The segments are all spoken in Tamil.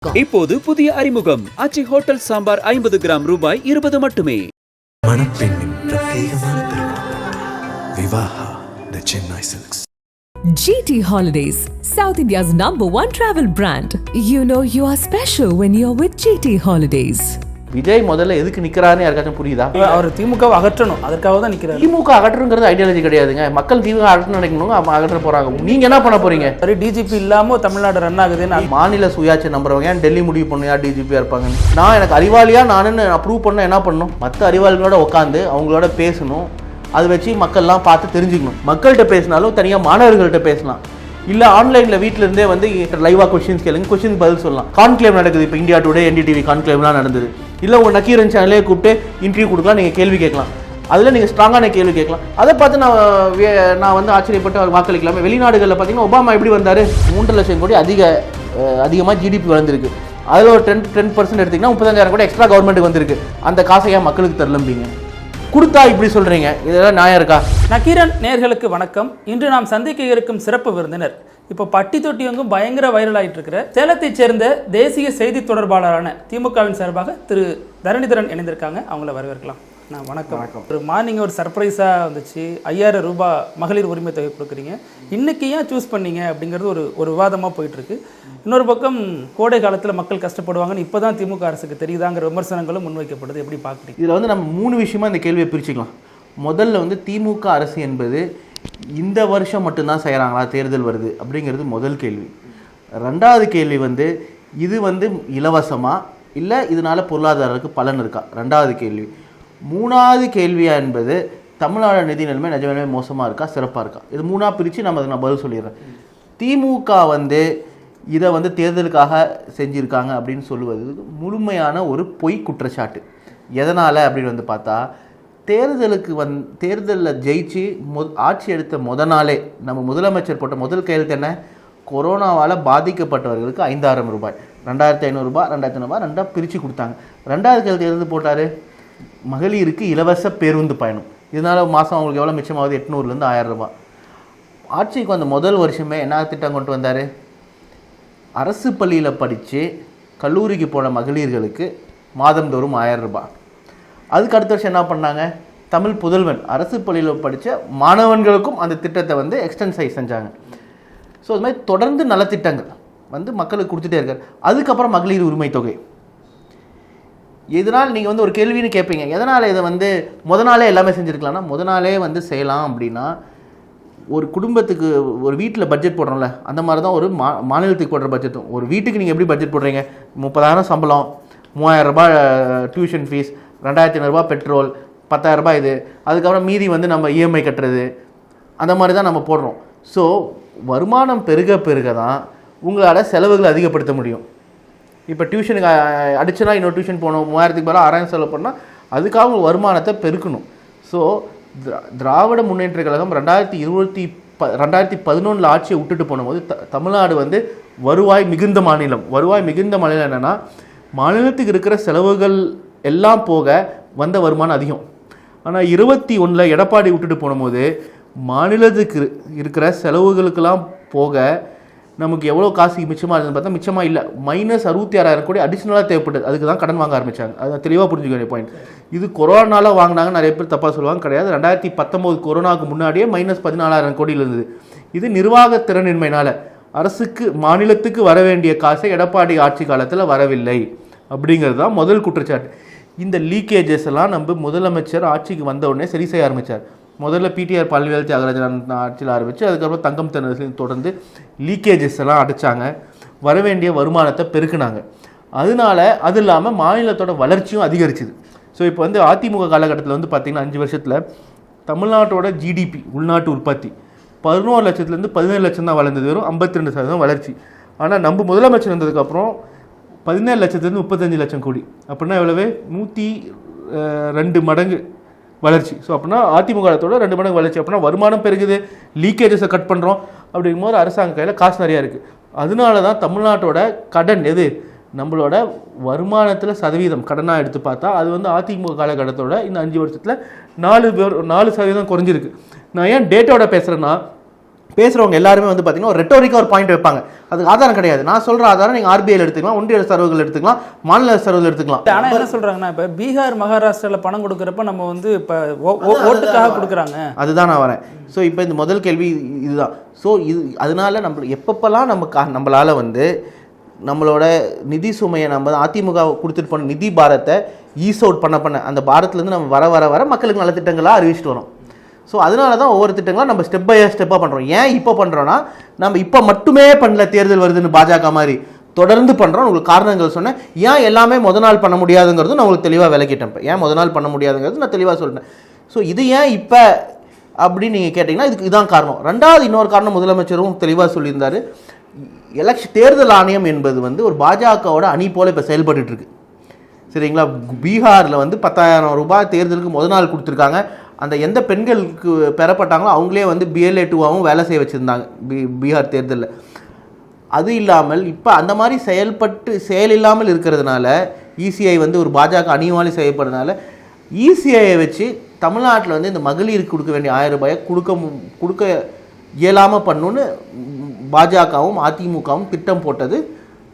இப்போது புதிய அறிமுகம் ஆச்சி ஹோட்டல் சாம்பார் 50 கிராம் ரூபாய் 20 மட்டுமே. மணப்பெண்ணின் பிரத்யேகமான திருமணம் Vivaha the Chennai silks. GT Holidays, South India's #1 travel brand. You know you are special when you're with GT Holidays. Vijay முதல்ல எதுக்கு நிற்கிறாருன்னு யாருக்காச்சும் புரியுதா? அவர் திமுகவை அகற்றணும், அதற்காக தான் நிற்கிறார். திமுக அகற்றுங்கிறது ஐடியாலஜி கிடையாதுங்க. மக்கள் திமுக அகற்ற நினைக்கணும், அகற்ற போறாங்க. நீங்க என்ன பண்ண போறீங்க? சரி, டிஜிபி இல்லாம தமிழ்நாடு ரன் ஆகுதுன்னு மாநில சுயாட்சி நம்புறவங்க ஏன் டெல்லி முடிவு பண்ணு யார் டிஜிபியா இருப்பாங்க? நான் எனக்கு அறிவாளியா நானுன்னு அப்ரூவ் பண்ண என்ன பண்ணணும்? மற்ற அறிவாளிகளோட உட்காந்து அவங்களோட பேசணும். அதை வச்சு மக்கள்லாம் பார்த்து தெரிஞ்சுக்கணும். மக்கள்கிட்ட பேசினாலும் தனியாக மாணவர்கள்ட்ட பேசலாம். இல்லை ஆன்லைனில் வீட்டில் இருந்தே வந்து லைவாக கொஸ்டின்ஸ் கேளுங்க, கொஸ்டின் பதில் சொல்லலாம். கான்க்ளேவ் நடக்குது, இப்போ இந்தியா டுடே NDTV கான்க்ளேவ்லாம் நடந்தது. இல்லை உங்கள் நக்கீரன் சேனலே கூப்பிட்டு இன்டர்வியூ கொடுக்கலாம், நீங்கள் கேள்வி கேட்கலாம். அதில் நீங்கள் ஸ்ட்ராங்கான கேள்வி கேட்கலாம். அதை பார்த்து நான் வந்து ஆச்சரியப்பட்டு அவர் வாக்களிக்கலாமே. வெளிநாடுகளில் பார்த்தீங்கன்னா ஒபாமா எப்படி வந்தார்? 3 லட்சம் கோடி அதிகமாக GDP வளர்ந்துருக்கு. அதில் ஒரு 10% எடுத்திங்கன்னா 30,000 கோடி எக்ஸ்ட்ரா கவர்மெண்ட்டுக்கு வந்திருக்கு. அந்த காசை ஏன் மக்களுக்கு தரலம்பீங்க? கொடுத்தா இப்படி சொல்கிறீங்க, இதெல்லாம் நியாயம் இருக்கா? நக்கீரன் நேயர்களுக்கு வணக்கம். இன்று நாம் சந்திக்க இருக்கும் சிறப்பு விருந்தினர் இப்போ பட்டி தொட்டி எங்கும் பயங்கர வைரல் ஆகிட்டு இருக்கிற சேலத்தைச் சேர்ந்த தேசிய செய்தி தொடர்பாளரான திமுகவின் சார்பாக திரு தரணிதரன் இணைந்திருக்காங்க. அவங்கள வரவேற்கலாம். வணக்கம். ஒரு மார்னிங் ஒரு சர்ப்ரைஸாக வந்துச்சு, 5000 ரூபாய் மகளிர் உரிமை தொகை கொடுக்குறீங்க. இன்றைக்கி ஏன் சூஸ் பண்ணீங்க அப்படிங்கிறது ஒரு விவாதமாக போயிட்டுருக்கு. இன்னொரு பக்கம் கோடை காலத்தில் மக்கள் கஷ்டப்படுவாங்கன்னு இப்போ தான் திமுக அரசுக்கு தெரியுதாங்கிற விமர்சனங்களும் முன்வைக்கப்படுது. எப்படி பார்க்குறீங்க? இதில் வந்து நம்ம 3 விஷயமா இந்த கேள்வியை பிரிச்சுக்கலாம். முதல்ல வந்து திமுக அரசு என்பது இந்த வருஷம் மட்டும்தான் செய்கிறாங்களா, தேர்தல் வருது அப்படிங்கிறது முதல் கேள்வி. ரெண்டாவது கேள்வி வந்து இது வந்து இலவசமா இல்லை இதனால் பொருளாதாரத்துக்கு பலன் இருக்கா, ரெண்டாவது கேள்வி. மூணாவது கேள்வியா என்பது தமிழ்நாடு நிதி நிலைமை நிஜமே மோசமாக இருக்கா, சிறப்பாக இருக்கா? இது 3ஆக பிரித்து நான் பதில் சொல்லிடுறேன். திமுக வந்து இதை வந்து தேர்தலுக்காக செஞ்சுருக்காங்க அப்படின்னு சொல்லுவது முழுமையான ஒரு பொய் குற்றச்சாட்டு. எதனால் அப்படின்னு வந்து பார்த்தா, தேர்தலில் ஜெயிச்சு ஆட்சி எடுத்த நாளே நம்ம முதலமைச்சர் போட்ட முதல் கையெழுத்து என்ன? கொரோனாவால் பாதிக்கப்பட்டவர்களுக்கு 5000 ரூபாய், 2500 ரூபாய், 2500 ரூபாய் ரெண்டாக பிரித்து கொடுத்தாங்க. ரெண்டாவது கையெழுத்து எழுந்து போட்டார், மகளிருக்கு இலவச பேருந்து பயணம். இதனால் மாதம் அவங்களுக்கு எவ்வளோ மிச்சமாகுது? 800லேருந்து 1000 ரூபாய். ஆட்சிக்கு வந்த முதல் வருஷமே என்ன திட்டம் கொண்டு வந்தார்? அரசு பள்ளியில் படித்து கல்லூரிக்கு போன மகளிர்களுக்கு மாதந்தோறும் 1000 ரூபாய். அதுக்கு அடுத்த வருஷம் என்ன பண்ணாங்க? தமிழ் புதல்வன் அரசு பள்ளியில் படித்த மாணவன்களுக்கும் அந்த திட்டத்தை வந்து எக்ஸ்டென்சைஸ் செஞ்சாங்க. ஸோ அது மாதிரி தொடர்ந்து நலத்திட்டங்கள் வந்து மக்களுக்கு கொடுத்துட்டே இருக்கார். அதுக்கப்புறம் மகளிர் உரிமை தொகை. இதனால் நீங்கள் வந்து ஒரு கேள்வின்னு கேட்பீங்க, எதனால் இதை வந்து நாளே எல்லாமே செஞ்சுருக்கலாம்னா, நாளே வந்து செய்யலாம் அப்படின்னா, ஒரு குடும்பத்துக்கு ஒரு வீட்டில் பட்ஜெட் போடுறோம்ல, அந்த மாதிரி தான் ஒரு மாநிலத்துக்கு போடுற பட்ஜெட்டும். ஒரு வீட்டுக்கு நீங்கள் எப்படி பட்ஜெட் போடுறீங்க? 30,000 சம்பளம், 3000 ரூபாய் டியூஷன் ஃபீஸ், 2500 ரூபாய் பெட்ரோல், 10,000 ரூபாய் இது, அதுக்கப்புறம் மீதி வந்து நம்ம EMI கட்டுறது, அந்த மாதிரி தான் நம்ம போடுறோம். ஸோ வருமானம் பெருக தான் உங்களால் செலவுகளை அதிகப்படுத்த முடியும். இப்போ டியூஷனுக்கு அடிச்சுனா இன்னொரு டியூஷன் போகணும், 3000க்கு பதிலாக 6000 செலவு பண்ணால் அதுக்காக உங்கள் வருமானத்தை பெருக்கணும். ஸோ திராவிட முன்னேற்ற கழகம் 2011 ஆட்சியை விட்டுட்டு போனபோது தமிழ்நாடு வந்து வருவாய் மிகுந்த மாநிலம். என்னென்னா, மாநிலத்துக்கு இருக்கிற செலவுகள் எல்லாம் போக வந்த வருமானம் அதிகம். ஆனால் 21 எடப்பாடி விட்டுட்டு போனபோது மாநிலத்துக்கு இருக்கிற செலவுகளுக்கெல்லாம் போக நமக்கு எவ்வளோ காசு மிச்சமாக இருந்ததுன்னு பார்த்தா மிச்சமாக இல்லை. -66,000 கோடி அடிஷ்னலாக தேவைப்பட்டது. அதுக்கு தான் கடன் வாங்க ஆரம்பித்தாங்க. அதை தெளிவாக புரிஞ்சுக்க வேண்டிய பாயிண்ட். இது கொரோனாவில் வாங்கினாங்க, நிறைய பேர் தப்பாக சொல்லுவாங்க. கிடையாது. 2019 கொரோனாவுக்கு முன்னாடியே -14,000 கோடியில் இருந்தது. இது நிர்வாக திறனின்மையினால் அரசுக்கு மாநிலத்துக்கு வர வேண்டிய காசை எடப்பாடி ஆட்சி காலத்தில் வரவில்லை அப்படிங்கிறது தான் முதல் குற்றச்சாட்டு. இந்த லீக்கேஜஸ் எல்லாம் நம்ம முதலமைச்சர் ஆட்சிக்கு வந்த உடனே சரி செய்ய ஆரம்பித்தார். முதல்ல PTR பழனிவேல் தியாகராஜன் ஆட்சியில் ஆரம்பித்து அதுக்கப்புறம் தங்கம் தென்னரசுலையும் தொடர்ந்து லீக்கேஜஸ் எல்லாம் அடைச்சாங்க, வர வேண்டிய வருமானத்தை பெருக்குனாங்க. அது இல்லாமல் மாநிலத்தோட வளர்ச்சியும் அதிகரிச்சுது. ஸோ இப்போ வந்து அதிமுக காலகட்டத்தில் வந்து பார்த்திங்கன்னா 5 வருஷத்தில் தமிழ்நாட்டோட GDP உள்நாட்டு உற்பத்தி 11 லட்சத்துலேருந்து 17 லட்சம் தான் வளர்ந்தது, வெறும் 52% வளர்ச்சி. ஆனால் நம்ம முதலமைச்சர் வந்ததுக்கப்புறம் 17 லட்சத்துலேருந்து 35 லட்சம் கோடி, அப்படின்னா எவ்வளவு? 102 மடங்கு வளர்ச்சி. ஸோ அப்படின்னா அதிமுக காலத்தோட 2 மடங்கு வளர்ச்சி. அப்படின்னா வருமானம் பெருகுது, லீக்கேஜஸை கட் பண்ணுறோம். அப்படிங்கும்போது அரசாங்க கையில் காசு நிறையா இருக்குது. அதனால தான் தமிழ்நாட்டோட கடன் எது நம்மளோட வருமானத்தில் சதவீதம் கடனாக எடுத்து பார்த்தா அது வந்து அதிமுக காலகட்டத்தோட இந்த 5 வருஷத்தில் 4% குறைஞ்சிருக்கு. நான் ஏன் டேட்டாவோட பேசுகிறேன்னா, பேசுகிறவங்க எல்லாருமே வந்து பார்த்தீங்கன்னா ஒரு ரெட்டோரிக்காக ஒரு பாயிண்ட் வைப்பாங்க. அதுக்கு ஆதாரம் கிடையாது. நான் சொல்கிற ஆதாரம் நீங்கள் ஆர்பிஐயில் எடுத்துக்கலாம், ஒன்றிய சர்வர்கள் எடுத்துக்கலாம், மாநில சர்வர்கள் எடுத்துக்கலாம். ஆனால் என்ன சொல்கிறாங்கன்னா இப்போ பீகார் மகாராஷ்டிராவில் பணம் கொடுக்குறப்ப நம்ம வந்து இப்போ ஓட்டுக்காக கொடுக்குறாங்க. அதுதான் நான் வரேன். ஸோ இப்போ இந்த முதல் கேள்வி இதுதான். ஸோ இது அதனால எப்பப்பெல்லாம் நம்மளால் வந்து நம்மளோட நிதி சுமையை நம்ம அதிமுக கொடுத்துட்டு போன நிதி பாரத்தை ஈஸ் அவுட் பண்ண அந்த பாரத்துலேருந்து நம்ம வர மக்களுக்கு நல்ல திட்டங்களாக அறிவிச்சிட்டு வரோம். ஸோ அதனால தான் ஒவ்வொரு திட்டங்களும் நம்ம ஸ்டெப் பை ஸ்டெப்பாக பண்ணுறோம். ஏன் இப்போ பண்ணுறோன்னா, நம்ம இப்போ மட்டுமே பண்ணல தேர்தல் வருதுன்னு பாஜக மாதிரி தொடர்ந்து பண்ணுறோம். உங்களுக்கு காரணங்கள் சொன்னேன். ஏன் எல்லாமே நாள் பண்ண முடியாதுங்கிறது நான் உங்களுக்கு தெளிவாக விளக்கிட்டேன். ஏன் நாள் பண்ண முடியாதுங்கிறது நான் தெளிவாக சொல்லிட்டேன். ஸோ இது ஏன் இப்போ அப்படின்னு நீங்கள் கேட்டிங்கன்னா இதுதான் காரணம். ரெண்டாவது இன்னொரு காரணம் முதலமைச்சரும் தெளிவாக சொல்லியிருந்தார். தேர்தல் ஆணையம் என்பது வந்து ஒரு பாஜகவோட அணி போல் இப்போ செயல்பட்டு இருக்கு. சரிங்களா? பீகாரில் வந்து 10,000 ரூபாய் தேர்தலுக்கு நாள் கொடுத்துருக்காங்க. அந்த எந்த பெண்களுக்கு பெறப்பட்டாங்களோ அவங்களே வந்து BLA 2ஆகவும் வேலை செய்ய வச்சுருந்தாங்க பீகார் தேர்தலில். அது இல்லாமல் இப்போ அந்த மாதிரி செயல் இல்லாமல் இருக்கிறதுனால ECI வந்து ஒரு பாஜக அணிவாலி செய்யப்படுறதுனால ECIயை வச்சு தமிழ்நாட்டில் வந்து இந்த மகளிருக்கு கொடுக்க வேண்டிய 1000 ரூபாயை கொடுக்க இயலாமல் பண்ணணுன்னு பாஜகவும் அதிமுகவும் திட்டம் போட்டது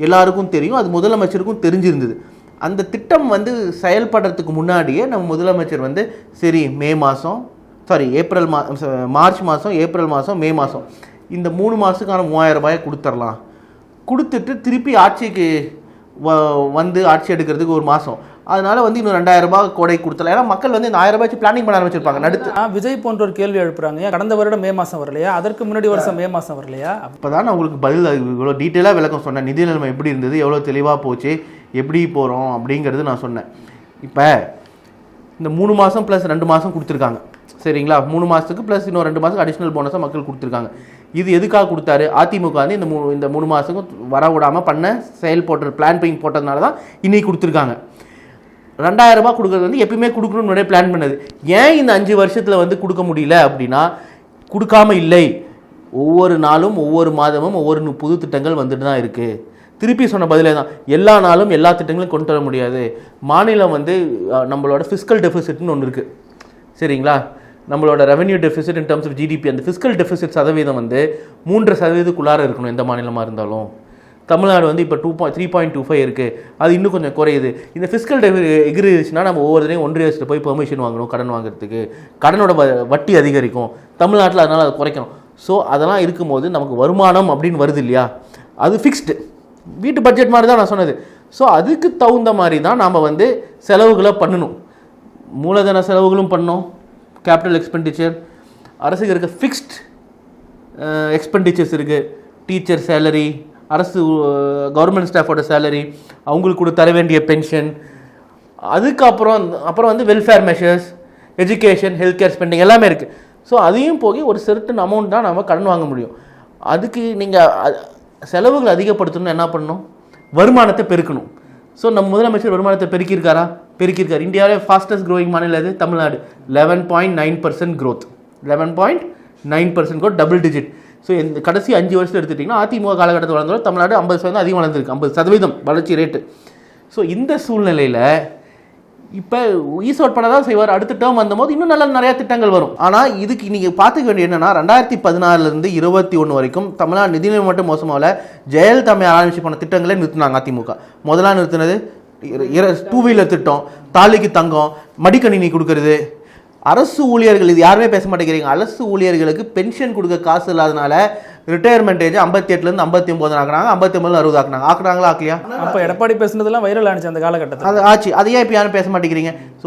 எல்லாருக்கும் தெரியும். அது முதலமைச்சருக்கும் தெரிஞ்சிருந்தது. அந்த திட்டம் வந்து செயல்படுறதுக்கு முன்னாடியே நம்ம முதலமைச்சர் வந்து சரி மார்ச் மாதம், ஏப்ரல் மாதம், மே மாதம் இந்த 3 மாதத்துக்கான 3000 ரூபாயை கொடுத்துடலாம். கொடுத்துட்டு திருப்பி ஆட்சிக்கு வந்து ஆட்சி எடுக்கிறதுக்கு 1 மாதம், அதனால வந்து இன்னும் 2000 ரூபாய் கோடை கொடுத்தலாம். ஏன்னா மக்கள் வந்து இந்த 1000 ரூபாய் பிளானிங் பண்ண ஆரம்பிச்சிருப்பாங்க. நடுத்து விஜய் போன்ற ஒரு கேள்வி எழுப்புறாங்க, கடந்த வருடம் மே மாதம் வரலையா, அதற்கு முன்னாடி வருஷம் மே மாதம் வரலையா? அப்போ தான் நான் உங்களுக்கு பதில் இவ்வளோ டீட்டெயிலாக விளக்கம் சொன்னேன். நிதி நிலைமை எப்படி இருந்தது, எவ்வளோ தெளிவாக போச்சு, எப்படி போகிறோம் அப்படிங்கிறது நான் சொன்னேன். இப்போ இந்த 3 மாதம் ப்ளஸ் 2 மாதம் கொடுத்துருக்காங்க. சரிங்களா? 3 மாதத்துக்கு ப்ளஸ் இன்னும் 2 மாதம் அடிஷ்னல் போனஸாக மக்கள் கொடுத்துருக்காங்க. இது எதுக்காக கொடுத்தாரு? அதிமுக வந்து இந்த 3 மாதத்துக்கும் வர விடாமல் பண்ண பிளான் போட்டதுனால தான் இன்னைக்கு கொடுத்துருக்காங்க. 2000 ரூபாய் கொடுக்குறது வந்து எப்பயுமே கொடுக்கணும்னு முன்னாடியே பிளான் பண்ணது. ஏன் இந்த 5 வருஷத்தில் வந்து கொடுக்க முடியல அப்படின்னா, கொடுக்காம இல்லை. ஒவ்வொரு நாளும் ஒவ்வொரு மாதமும் ஒவ்வொரு புது திட்டங்கள் வந்துட்டு தான் இருக்குது. திருப்பி சொன்ன பதிலே தான், எல்லா நாளும் எல்லா திட்டங்களையும் கொண்டு வர முடியாது. மாநிலம் வந்து நம்மளோட ஃபிஸ்கல் டெஃபிசிட்னு ஒன்று இருக்குது. சரிங்களா? நம்மளோட revenue deficit in terms of GDP, அந்த ஃபிஸ்கல் டெஃபிசிட் சதவீதம் வந்து 3% இருக்கணும் எந்த மாநிலமாக இருந்தாலும். தமிழ்நாடு வந்து இப்போ 3.25 இருக்குது. அது இன்னும் கொஞ்சம் குறையுது. இந்த ஃபிஸ்கல் எகிரிச்சுன்னா நம்ம ஒவ்வொருத்தரையும் ஒன்றிய அரசு போய் பெர்மிஷன் வாங்கணும் கடன் வாங்குறதுக்கு. கடனோட வட்டி அதிகரிக்கும் தமிழ்நாட்டில், அதனால் அதை குறைக்கணும். ஸோ அதெல்லாம் இருக்கும்போது நமக்கு வருமானம் அப்படின்னு வருது இல்லையா, அது ஃபிக்ஸ்டு வீட்டு பட்ஜெட் மாதிரி தான் நான் சொன்னது. ஸோ அதுக்கு தகுந்த மாதிரி தான் நாம் வந்து செலவுகளை பண்ணணும். மூலதன செலவுகளும் பண்ணோம், கேபிட்டல் எக்ஸ்பெண்டிச்சர், அரசுக்கு இருக்க ஃபிக்ஸ்ட் எக்ஸ்பெண்டிச்சர்ஸ் இருக்குது. டீச்சர் சேலரி, அரசு கவர்மெண்ட் ஸ்டாஃபோட சேலரி, அவங்களுக்கு கூட தர வேண்டிய பென்ஷன், அப்புறம் வந்து welfare measures, education, health care spending எல்லாமே இருக்குது. ஸோ அதையும் போய் ஒரு சர்டன் அமௌண்ட் தான் நம்ம கடன் வாங்க முடியும். அதுக்கு நீங்கள் செலவுகள் அதிகப்படுத்தணும்னு என்ன பண்ணணும்? வருமானத்தை பெருக்கணும். ஸோ நம்ம முதலமைச்சர் வருமானத்தை பெருக்கியிருக்காரு. இந்தியாவிலே ஃபாஸ்டஸ்ட் க்ரோயிங் மாநிலம் எது? Tamil Nadu. 11.9% growth, 11.9% growth, double digit. So இந்த கடைசி 5 வருஷத்தில் எடுத்துட்டிங்கன்னா அதிமுக காலகட்டத்தில் வளர்ந்தாலும் தமிழ்நாடு 50% அதிகம் வளர்ந்துருக்கு, 50% வளர்ச்சி ரேட்டு. ஸோ இந்த சூழ்நிலையில் இப்போ ஈஸ் அவுட் பண்ண தான் செய்வார். அடுத்த டேர்ம் வந்தபோது இன்னும் நிறையா திட்டங்கள் வரும். ஆனால் இதுக்கு நீங்கள் பார்த்துக்க வேண்டிய என்னென்னா, 2014 21 வரைக்கும் தமிழ்நாடு நிதிநிலை மட்டும் மோசமாகல. ஜெயலலிதா ஆரம்பிச்சு போன திட்டங்களே நிறுத்தினாங்க அதிமுக. முதலாக நிறுத்தினது 2 வீலர் திட்டம், தாலிக்கு தங்கம், மடிக்கணினி கொடுக்கறது. அரசு ஊழியர்கள், இது யாருமே பேச மாட்டேங்கிறீங்க, அரசு ஊழியர்களுக்கு பென்ஷன் கொடுக்க காசு இல்லாதனால ரிட்டையர்மெண்ட் ஏஜ் 58லேருந்து 59 ஆக்குறாங்க, 59 60 ஆக்குறாங்களா ஆக்கலையா? அப்போ எடப்பாடி பேசுனதெல்லாம் வைரல் ஆனிச்சு அந்த காலகட்டத்தில். அது ஆச்சு. அதையே இப்போ யாரும் பேச மாட்டேங்கிறீங்க. ஸோ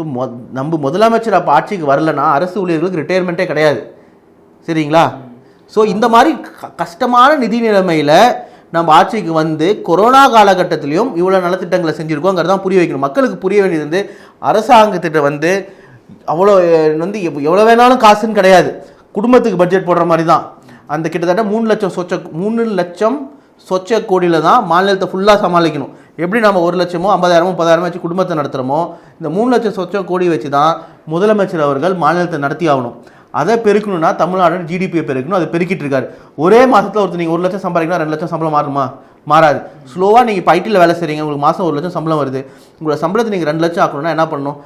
நம்ம முதலமைச்சர் அப்போ ஆட்சிக்கு வரலன்னா அரசு ஊழியர்களுக்கு ரிட்டையர்மெண்ட்டே கிடையாது. சரிங்களா? ஸோ இந்த மாதிரி கஷ்டமான நிதி நிலைமையில் நம்ம ஆட்சிக்கு வந்து கொரோனா காலகட்டத்திலையும் இவ்வளோ நலத்திட்டங்களை செஞ்சுருக்கோங்கிறது தான் புரிய வைக்கணும். மக்களுக்கு புரிய வேண்டியது வந்து அரசாங்கத்திட்ட வந்து அவ்வளோ வந்து எவ்வளோ வேணாலும் காசுன்னு கிடையாது. குடும்பத்துக்கு பட்ஜெட் போடுற மாதிரி தான். அந்த கிட்டத்தட்ட 3 லட்சம் சொச்ச கோடியில் தான் மாநிலத்தை ஃபுல்லாக சமாளிக்கணும். எப்படி நம்ம 1 லட்சமோ 50,000மோ 30,000 வச்சு குடும்பத்தை நடத்துகிறோமோ, இந்த 3 லட்சம் சொச்ச கோடி வச்சு தான் முதலமைச்சர் அவர்கள் மாநிலத்தை நடத்தி ஆகணும். அதை பெருக்கணும்னா தமிழ்நாடு ஜிடிபியை பெருக்கணும். அதை பெருக்கிட்டு இருக்காரு. ஒரே மாதத்தில் ஒருத்தர் நீங்கள் 1 லட்சம் சம்பாதிக்கலாம், 2 லட்சம் சம்பளம் மாறுமா? மாறாது. ஸ்லோவாக நீங்கள் இப்போ ஐடியில் வேலை செய்கிறீங்க, உங்களுக்கு மாதம் 1 லட்சம் சம்பளம் வருது. உங்களோட சம்பளத்தை நீங்கள் 2 லட்சம் ஆக்கணும்னா என்ன பண்ணணும்?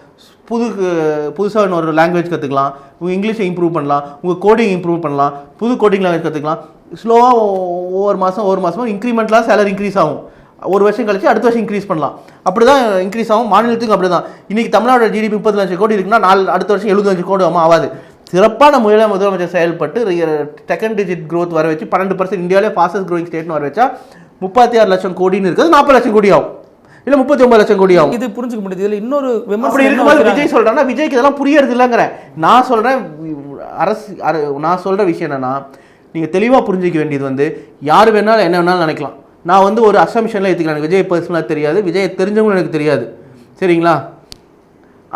புதுசாக இன்னொரு லாங்குவேஜ் கற்றுக்கலாம், உங்கள் இங்கிலீஷை இம்ப்ரூவ் பண்ணலாம், உங்கள் கோடிங் இம்ப்ரூவ் பண்ணலாம், புது கோடிங் லாங்குவேஜ் கற்றுக்கலாம். ஸ்லோவாக ஒவ்வொரு மாதம் இன்க்ரிமெண்ட்லாம் சேலரி இன்க்ரீஸ் ஆகும். ஒரு வருஷம் கழிச்சு அடுத்த வருஷம் இன்க்ரீஸ் பண்ணலாம். அப்படி தான் இன்க்ரீஸ் ஆகும். மாநிலத்துக்கும் அப்படி தான். இன்றைக்கி தமிழ்நாடு ஜிடிபி 30 லட்சம் கோடி இருக்குன்னா அடுத்த வருஷம் 70 லட்சம் கோடி ஆகாது. சிறப்பான முறையில் முதலமைச்சர் செயல்பட்டு செகண்ட் டிஜிட் growth வர வச்சு 12% இந்தியாவிலே ஃபாஸ்டஸ்ட் க்ரோயிங் ஸ்டேட்னு வர வச்சா 36 லட்சம் கோடின்னு இருக்குது, 40 லட்சம் கோடி ஆகும், இல்லை 39 லட்சம் கோடி ஆகும். இது புரிஞ்சுக்க முடியுது. இதில் இன்னொரு அப்படி இருக்கும்போது விஜய் சொல்கிறாங்கன்னா விஜய்க்கு இதெல்லாம் புரியறது இல்லைங்கிறேன். நான் சொல்கிறேன் நான் சொல்கிற விஷயம் என்னென்னா, நீங்கள் தெளிவாக புரிஞ்சிக்க வேண்டியது வந்து யார் வேணாலும் என்ன வேணாலும் நினைக்கலாம். நான் வந்து ஒரு அசம்ஷனில் ஏற்றுக்கிறேன். எனக்கு விஜய் பர்சனலாக தெரியாது, விஜய் தெரிஞ்சவங்களும் எனக்கு தெரியாது, சரிங்களா?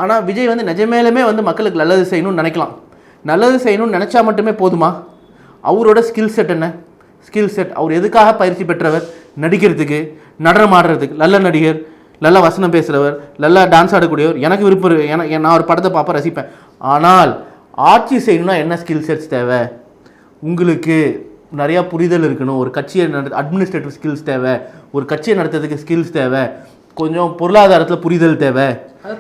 ஆனால் விஜய் வந்து நிஜமேலுமே வந்து மக்களுக்கு நல்லது செய்யணும்னு நினைக்கலாம். நல்லது செய்யணும்னு நினச்சா மட்டுமே போதுமா? அவரோட ஸ்கில் செட் என்ன? ஸ்கில் செட் அவர் எதுக்காக பயிற்சி பெற்றவர்? நடிக்கிறதுக்கு, நடனம் ஆடுறதுக்கு. நல்ல நடிகர், நல்ல வசனம் பேசுகிறவர், நல்லா டான்ஸ் ஆடக்கூடியவர். எனக்கு விருப்பம், நான் ஒரு படத்தை பார்ப்பேன், ரசிப்பேன். ஆனால் ஆட்சி செய்யணும்னா என்ன ஸ்கில் செட்ஸ் தேவை? உங்களுக்கு நிறையா புரிதல் இருக்கணும். ஒரு கட்சியை அட்மினிஸ்ட்ரேட்டிவ் ஸ்கில்ஸ் தேவை, ஒரு கட்சியை நடத்துறதுக்கு ஸ்கில்ஸ் தேவை, கொஞ்சம் பொருளாதாரத்தில் புரிதல் தேவை.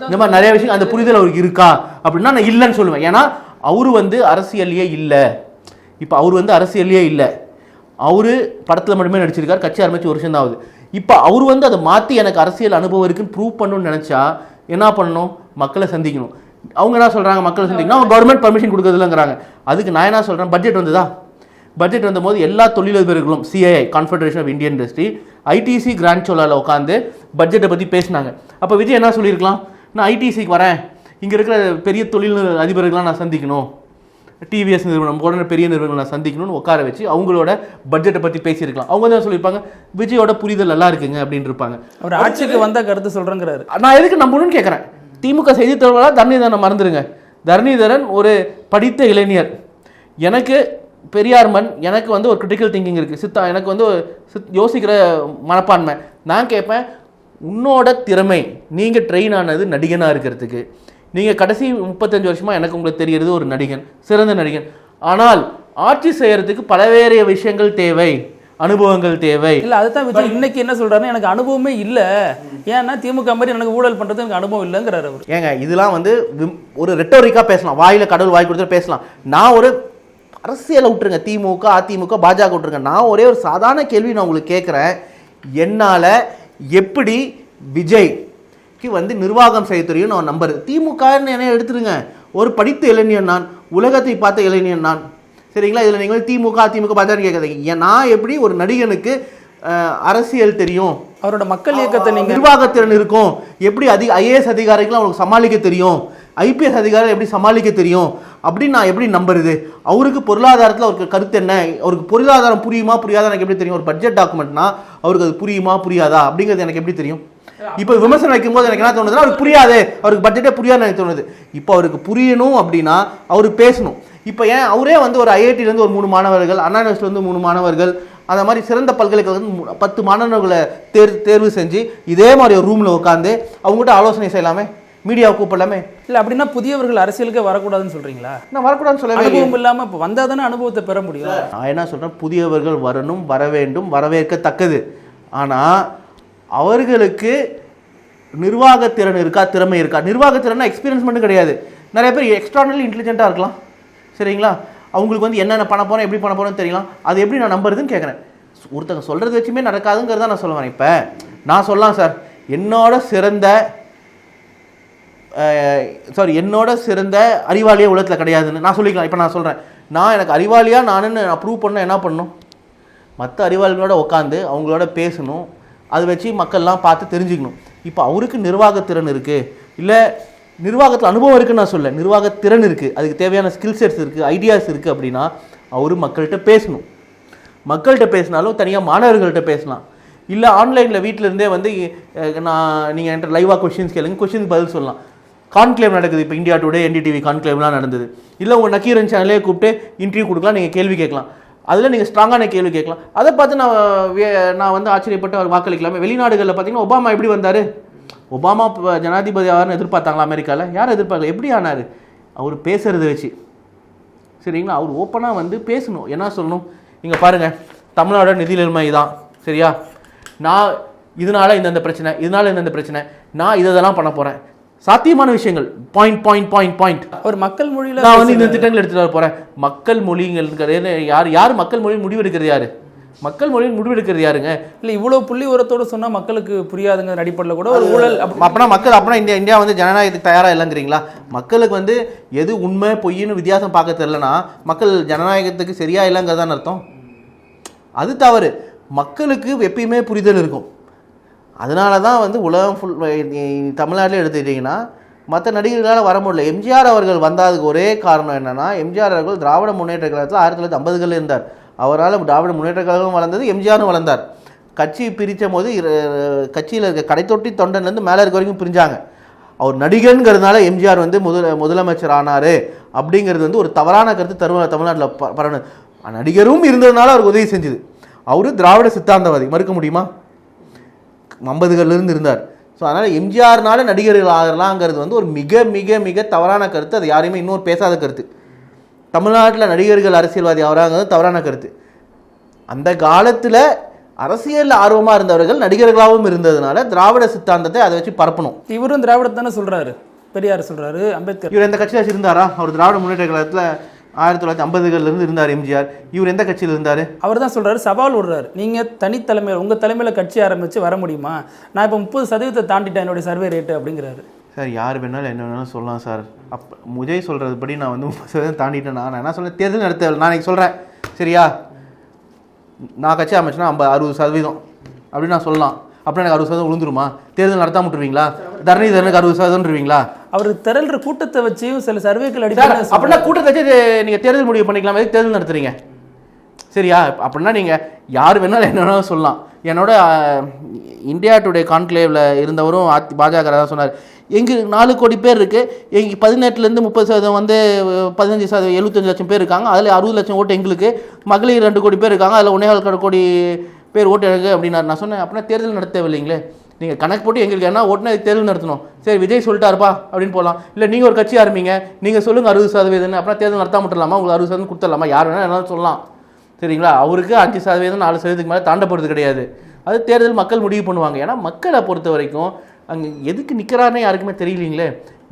இந்த மாதிரி நிறைய விஷயம். அந்த புரிதல் அவருக்கு இருக்கா அப்படின்னா நான் இல்லைன்னு சொல்லுவேன். ஏன்னா அவரு வந்து அரசியல்லையே இல்லை. இப்போ அவர் வந்து அரசியல்லையே இல்லை. அவரு படத்தில் மட்டுமே நடிச்சிருக்காரு, கட்சி ஆரம்பிச்சு 1 வருஷம் தான் ஆகுது. இப்போ அவர் வந்து அதை மாற்றி எனக்கு அரசியல் அனுபவம் இருக்குன்னு ப்ரூவ் பண்ணணும்னு நினச்சா என்ன பண்ணணும்? மக்களை சந்திக்கணும். அவங்க என்ன சொல்கிறாங்க? மக்களை சந்திக்கணும், அவங்க கவர்மெண்ட் பர்மிஷன் கொடுக்குறதுலங்கிறாங்க. அதுக்கு நான் என்ன சொல்கிறேன்? பட்ஜெட் வந்ததா? பட்ஜெட் வந்தபோது எல்லா தொழிலதிபர்களும் CII confederation of Indian industry ITC grand சோலாவில் உட்காந்து பட்ஜெட்டை பற்றி பேசினாங்க. அப்போ விஜய் என்ன சொல்லியிருக்கலாம்? நான் ஐடிசிக்கு வரேன், இங்கே இருக்கிற பெரிய தொழில் அதிபர்கள்லாம் நான் சந்திக்கணும், டிவிஎஸ் நிறுவனம் போன்ற பெரிய நிறுவனங்கள் நான் சந்திக்கணும்னு உட்கார வச்சு அவங்களோட பட்ஜெட்டை பற்றி பேசியிருக்கலாம். அவங்க தான் சொல்லியிருப்பாங்க விஜயோட புரிதல் நல்லா இருக்குங்க அப்படின்னு இருப்பாங்க. அவர் ஆட்சிக்கு வந்த கருத்து சொல்கிறேங்கிறாரு. நான் எதுக்கு நம்பணும்னு கேட்குறேன். திமுக செய்தி தொடர்பாளர் தரணிதரனை மறந்துடுங்க. தரணிதரன் ஒரு படித்த இளைஞர். எனக்கு பெரியார் மண், எனக்கு வந்து ஒரு கிரிட்டிக்கல் திங்கிங் இருக்குது, எனக்கு வந்து யோசிக்கிற மனப்பான்மை. நான் கேட்பேன், உன்னோட திறமை, நீங்கள் ட்ரெயின் ஆனது நடிகனாக இருக்கிறதுக்கு. நீங்கள் கடைசி 35 வருஷமாக எனக்கு உங்களுக்கு தெரிகிறது ஒரு நடிகன், சிறந்த நடிகன். ஆனால் ஆட்சி செய்யறதுக்கு பலவேறு விஷயங்கள் தேவை, அனுபவங்கள் தேவை. இல்லை அதுதான் விஜய் இன்னைக்கு என்ன சொல்கிறாருன்னா, எனக்கு அனுபவமே இல்லை, ஏன்னா திமுக மாதிரி எனக்கு ஊழல் பண்ணுறது எனக்கு அனுபவம் இல்லைங்கிறாரு அவர். ஏங்க இதெல்லாம் வந்து ஒரு ரெட்டோரிக்காக பேசலாம், வாயில் கடவுள் வாய் கொடுத்து பேசலாம். நான் ஒரு அரசியலை விட்டுருங்க, திமுக அதிமுக பாஜக விட்டுருங்க, நான் ஒரே ஒரு சாதாரண கேள்வி நான் உங்களுக்கு கேட்குறேன். என்னால் எப்படி விஜய்க்கு வந்து நிர்வாகம் செய்ய தெரியும் நான் நம்புறது? திமுகன்னு என்ன எடுத்துருங்க, ஒரு படித்த இளைஞன் நான், உலகத்தை பார்த்த இளைஞன் நான், சரிங்களா? இதில் நீங்கள் திமுக அதிமுக பாஜக கேட்காதீங்க. நான் எப்படி ஒரு நடிகனுக்கு அரசியல் தெரியும், அவரோட மக்கள் இயக்கத்தை நீங்கள் நிர்வாகத்திறன் இருக்கும், எப்படி ஐஏஎஸ் அதிகாரிகளும் அவங்களுக்கு சமாளிக்க தெரியும், ஐபிஎஸ் அதிகாரிகள் எப்படி சமாளிக்க தெரியும் அப்படின்னு நான் எப்படி நம்புறது? அவருக்கு பொருளாதாரத்தில் அவருக்கு கருத்து என்ன, அவருக்கு பொருளாதாரம் புரியுமா புரியாதா எனக்கு எப்படி தெரியும்? ஒரு பட்ஜெட் டாக்குமெண்ட்னா அவருக்கு அது புரியுமா புரியாதா அப்படிங்கிறது எனக்கு எப்படி தெரியும்? இப்போ விமர்சனம் வைக்கும்போது எனக்கு என்ன தோணுதுன்னா, அவருக்கு புரியாது, அவருக்கு பட்ஜெட்டே புரியாது எனக்கு தோணுது. இப்போ அவருக்கு புரியணும் அப்படின்னா அவர் பேசணும். இப்போ ஏன் அவரே வந்து ஒரு ஐஐடியிலேருந்து ஒரு 3 மாணவர்கள், அண்ணா யூனிவர்சிட்டிலேருந்து 3 மாணவர்கள், அந்த மாதிரி சிறந்த பல்கலைக்கழகம் 10 மாணவர்களை தேர்வு செஞ்சு இதே மாதிரி ஒரு ரூமில் உட்காந்து அவங்ககிட்ட ஆலோசனை செய்யலாமே, மீடியாவை கூப்பிடலாமே. இல்லை அப்படின்னா புதியவர்கள் அரசியலுக்கு வரக்கூடாதுன்னு சொல்கிறீங்களா? நான் வரக்கூடாதுன்னு சொல்லவே அனுபவம் இல்லாமல் இப்போ வந்தால் தானே அனுபவத்தை பெற முடியும். நான் என்ன சொல்கிறேன், புதியவர்கள் வரணும், வர வேண்டும், வரவேற்கத்தக்கது. ஆனால் அவர்களுக்கு நிர்வாகத்திறன் இருக்கா, திறமை இருக்கா? நிர்வாகத்திறனா எக்ஸ்பீரியன்ஸ் மட்டும் கிடையாது, நிறைய பேர் எக்ஸ்ட்ரானலி இன்டெலிஜென்ட்டாக இருக்கலாம், சரிங்களா? அவங்களுக்கு வந்து என்னென்ன பண்ண போகிறோம், எப்படி பண்ண போகிறோன்னு தெரியலாம். அது எப்படி நான் நம்புறதுன்னு கேட்குறேன். ஒருத்தங்க சொல்கிறது வச்சுமே நடக்காதுங்கிறத நான் சொல்லுவேன். இப்போ நான் சொல்லலாம் சார், என்னோட சிறந்த அறிவாளியாக உலகத்தில் கிடையாதுன்னு நான் சொல்லிக்கலாம். இப்போ நான் சொல்கிறேன், எனக்கு அறிவாளியாக நான் ப்ரூவ் பண்ண என்ன பண்ணணும்? மற்ற அறிவாளிகளோட உட்காந்து அவங்களோட பேசணும், அதை வச்சு மக்கள்லாம் பார்த்து தெரிஞ்சுக்கணும். இப்போ அவருக்கு நிர்வாகத்திறன் இருக்குது, இல்லை நிர்வாகத்தில் அனுபவம் இருக்குன்னு நான் சொல்ல, நிர்வாகத்திறன் இருக்குது, அதுக்கு தேவையான ஸ்கில் செட்ஸ் இருக்குது, ஐடியாஸ் இருக்குது அப்படின்னா அவர் மக்கள்கிட்ட பேசணும். மக்கள்கிட்ட பேசினாலும் தனியாக மாணவர்கள்ட்ட பேசலாம். இல்லை ஆன்லைனில் வீட்டிலேருந்தே வந்து நீங்கள் என்கிட்ட லைவாக கொஷின்ஸ் கேளுங்க, கொஷின்ஸ் பதில் சொல்லலாம். கான்க்ளேவ் நடக்குது, இப்போ இந்தியா டுடே, என்டிடிவி கான்க்ளேவ்லாம் நடந்தது. இல்லை உங்கள் நக்கீரன் சேனலே கூப்பிட்டு இன்டர்வியூ கொடுக்கலாம், நீங்கள் கேள்வி கேட்கலாம், அதில் நீங்கள் ஸ்ட்ராங்கான கேள்வி கேட்கலாம். அதை பார்த்து நான் வந்து ஆச்சரியப்பட்டு அவர் வாக்களிக்கலாமே. வெளிநாடுகளில் பார்த்தீங்கன்னா ஒபாமா எப்படி வந்தார்? ஒபாமா ஜனாதிபதி ஆவார்னு எதிர்பார்த்தாங்களா? அமெரிக்காவில் யாரும் எதிர்பார்க்கல. எப்படி ஆனார்? அவர் பேசுகிறத வச்சு, சரிங்களா? அவர் ஓப்பனாக வந்து பேசணும். என்ன சொல்லணும்? நீங்கள் பாருங்கள், தமிழ்நாடோட நிதி நிலைமை தான், சரியா? நான் இதனால் இந்தந்த பிரச்சனை, இதனால் இந்தந்த பிரச்சனை, நான் இதெல்லாம் பண்ண போகிறேன், சாத்தியமான விஷயங்கள். பாயிண்ட். ஒரு மக்கள் மொழியில நான் வந்து இந்த திட்டங்கள் எடுத்துட்டு வர போறேன். மக்கள் மொழிங்கிறது யார் மக்கள் மொழி முடிவெடுக்கிறது யாரு? மக்கள் மொழியில் முடிவெடுக்கிறது யாருங்க? இல்லை இவ்வளோ புள்ளி உரத்தோடு சொன்னால் மக்களுக்கு புரியாதுங்க அடிப்படையில் கூட ஒரு ஊழல் அப்படின்னா இந்தியா வந்து ஜனநாயகத்துக்கு தயாராக இல்லைங்கிறீங்களா? மக்களுக்கு வந்து எது உண்மை பொய்ன்னு வித்தியாசம் பார்க்க தெரியலனா மக்கள் ஜனநாயகத்துக்கு சரியா இல்லைங்கிறதான் அர்த்தம். அது தவறு. மக்களுக்கு எப்பயுமே புரிதல் இருக்கும். அதனால தான் வந்து உலகம் ஃபுல் தமிழ்நாட்டில் எடுத்துக்கிட்டிங்கன்னா மற்ற நடிகர்களால் வர முடியல. எம்ஜிஆர் அவர்கள் வந்ததுக்கு ஒரே காரணம் என்னென்னா, எம்ஜிஆர் அவர்கள் திராவிட முன்னேற்ற கழகத்தில் 1950களில் இருந்தார். அவரால் திராவிட முன்னேற்ற கழகம் வளர்ந்தது, எம்ஜிஆரும் வளர்ந்தார். கட்சி பிரித்த போது கட்சியில் இருக்க கடைத்தொட்டி தொண்டன்லேருந்து மேலே இருக்க வரைக்கும் பிரிஞ்சாங்க. அவர் நடிகன்கிறதுனால எம்ஜிஆர் வந்து முதலமைச்சர் ஆனார் அப்படிங்கிறது வந்து ஒரு தவறான கருத்து தமிழ்நாட்டில் பரவ. நடிகரும் இருந்ததுனால அவருக்கு உதவி செஞ்சுது. அவர் திராவிட சித்தாந்தவாதி, மறுக்க முடியுமா? 50களிலிருந்து இருந்தார். ஸோ அதனால் எம்ஜிஆர்னால நடிகர்கள் ஆகலாங்கிறது வந்து ஒரு மிக மிக மிக தவறான கருத்து. அது யாரையுமே இன்னொரு பேசாத கருத்து. தமிழ்நாட்டில் நடிகர்கள் அரசியல்வாதி ஆகிறாங்கிறது தவறான கருத்து. அந்த காலத்தில் அரசியல் ஆர்வமாக இருந்தவர்கள் நடிகர்களாகவும் இருந்ததுனால திராவிட சித்தாந்தத்தை அதை வச்சு பரப்பணும். இவரும் திராவிட தானே சொல்கிறாரு, பெரியார் சொல்கிறாரு, அம்பேத்கர். இவர் எந்த கட்சியில் இருந்தாரா? அவர் திராவிட முன்னேற்ற கழகத்தில் 1950களிலிருந்து இருந்தார் எம்ஜிஆர். இவர் எந்த கட்சியில் இருந்தார்? அவர் தான் சொல்கிறாரு, சவால் விடுறாரு. நீங்கள் தனித்தலைமையில் உங்கள் தலைமையில் கட்சி ஆரம்பித்து வர முடியுமா? நான் இப்போ 30% தாண்டிட்டேன் என்னுடைய சர்வே ரேட்டு அப்படிங்கிறாரு. சார் யார் வேணாலும் என்ன வேணாலும் சொல்லலாம் சார். விஜய் சொல்கிறது படி நான் வந்து 30% தாண்டிட்டேன். நான் என்ன சொல்கிறேன், தேர்தல் நடத்த நான் இன்னைக்கு சொல்கிறேன் சரியா, நான் கட்சி அமைச்சேன்னா 60% அப்படின்னு நான் சொல்லலாம். அப்புறம் எனக்கு 60% விழுந்துருமா? தேர்தல் நடத்தாம விட்டுருவீங்களா? தரணிதரனுக்கு 60%ருவீங்களா? அவர் திரள்ற கூட்டத்தை வச்சும் சில சர்வேக்கள் அடிப்படையில் அப்படின்னா கூட்டத்தை வச்சு நீங்கள் தேர்தல் முடிவு பண்ணிக்கலாம். எதுக்கு தேர்தல் நடத்துறீங்க சரியா? அப்படின்னா நீங்கள் யார் வேணாலும் என்ன வேணாலும் சொல்லலாம். என்னோட இந்தியா டுடே கான்க்ளேவில் இருந்தவரும் பாஜக தான் சொன்னார், எங்கள் 4 கோடி பேர் இருக்குது, எங்கள் 18லேருந்து 30% வந்து 15% 75 லட்சம் பேர் இருக்காங்க, அதில் 60 லட்சம் ஓட்டு எங்களுக்கு, மகளிர் 2 கோடி பேர் இருக்காங்க, அதில் 1.25 கோடி பேர் ஓட்டு எனக்கு அப்படின்னாரு. நான் சொன்னேன், அப்படின்னா தேர்தல் நடத்தவில்லைங்களே, நீங்கள் கணக்கு போட்டு எங்களுக்கு என்ன ஓட்டுனா தேர்தல் நடத்தணும். சரி விஜய் சொல்லிட்டாருப்பா அப்படின்னு போகலாம். இல்லை நீங்கள் ஒரு கட்சி ஆரம்பிங்க, நீங்கள் சொல்லுங்கள் 60%, அப்படின்னா தேர்தல் நடத்த மட்டும்லாமா? உங்களுக்கு 60% கொடுத்துடலாமா? யார் வேணால் என்னாலும் சொல்லலாம் சரிங்களா? அவருக்கு 5% 4%க்கு மேலே தாண்டப்படுறது கிடையாது. அது தேர்தல் மக்கள் முடிவு பண்ணுவாங்க. ஏன்னா மக்களை பொறுத்த வரைக்கும் அங்கே எதுக்கு நிற்கிறாருன்னு யாருக்குமே தெரியலீங்களே.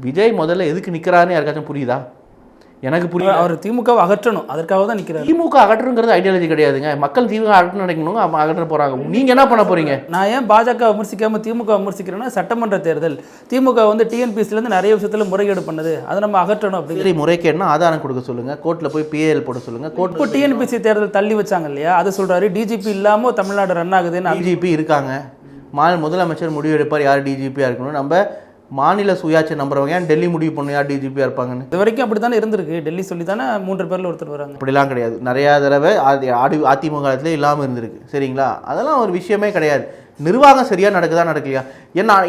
விஜய் முதல்ல எதுக்கு நிற்கிறாருன்னு யாருக்காச்சும் புரியுதா? எனக்கு புரியுது. அவர் திமுகவை அகற்றணும், அதற்காக தான் நிற்கிறார். திமுக அகற்றணுங்கிறது ஐடியாலஜி கிடையாதுங்க. மக்கள் திமுக அகற்றணும் நினைக்கணும், அகற்ற போகிறாங்க. நீங்கள் என்ன பண்ண போகிறீங்க? நான் ஏன் பாஜக விமர்சிக்காமல் திமுக விமர்சிக்கிறேன்னா, சட்டமன்ற தேர்தல் திமுக வந்து டிஎன்பிசிலேருந்து நிறைய விஷயத்தில் முறைகேடு பண்ணுது, அதை நம்ம அகற்றணும். அப்படி முறைகேடுனா ஆதாரம் கொடுக்க சொல்லுங்கள், கோர்ட்டில் போய் பிஏஎல் போட சொல்லுங்கள். கோர்ட் இப்போ டிஎன்பிசி தேர்தல் தள்ளி வச்சாங்க இல்லையா, அதை சொல்கிறாரு. டிஜிபி இல்லாமல் தமிழ்நாடு ரன் ஆகுதுன்னு. டிஜிபி இருக்காங்க, முதலமைச்சர் முடிவெடுப்பார் யார் டிஜிபியாக இருக்கணும். நம்ம மாநில சுயாட்சி நம்புறவங்க ஏன் டெல்லி முடிவு பண்ணணும் யார் டிஜிபியாக இருப்பாங்கன்னு. இது வரைக்கும் அப்படி தானே இருந்திருக்கு. டெல்லி சொல்லி தானே 3 பேரில் ஒருத்தர் வராங்க. அப்படிலாம் கிடையாது. நிறையா தடவை அதிமுக காலத்தில் இல்லாமல் இருந்திருக்கு சரிங்களா. அதெல்லாம் ஒரு விஷயமே கிடையாது. நிர்வாகம் சரியாக நடக்குதா நடக்கலையா?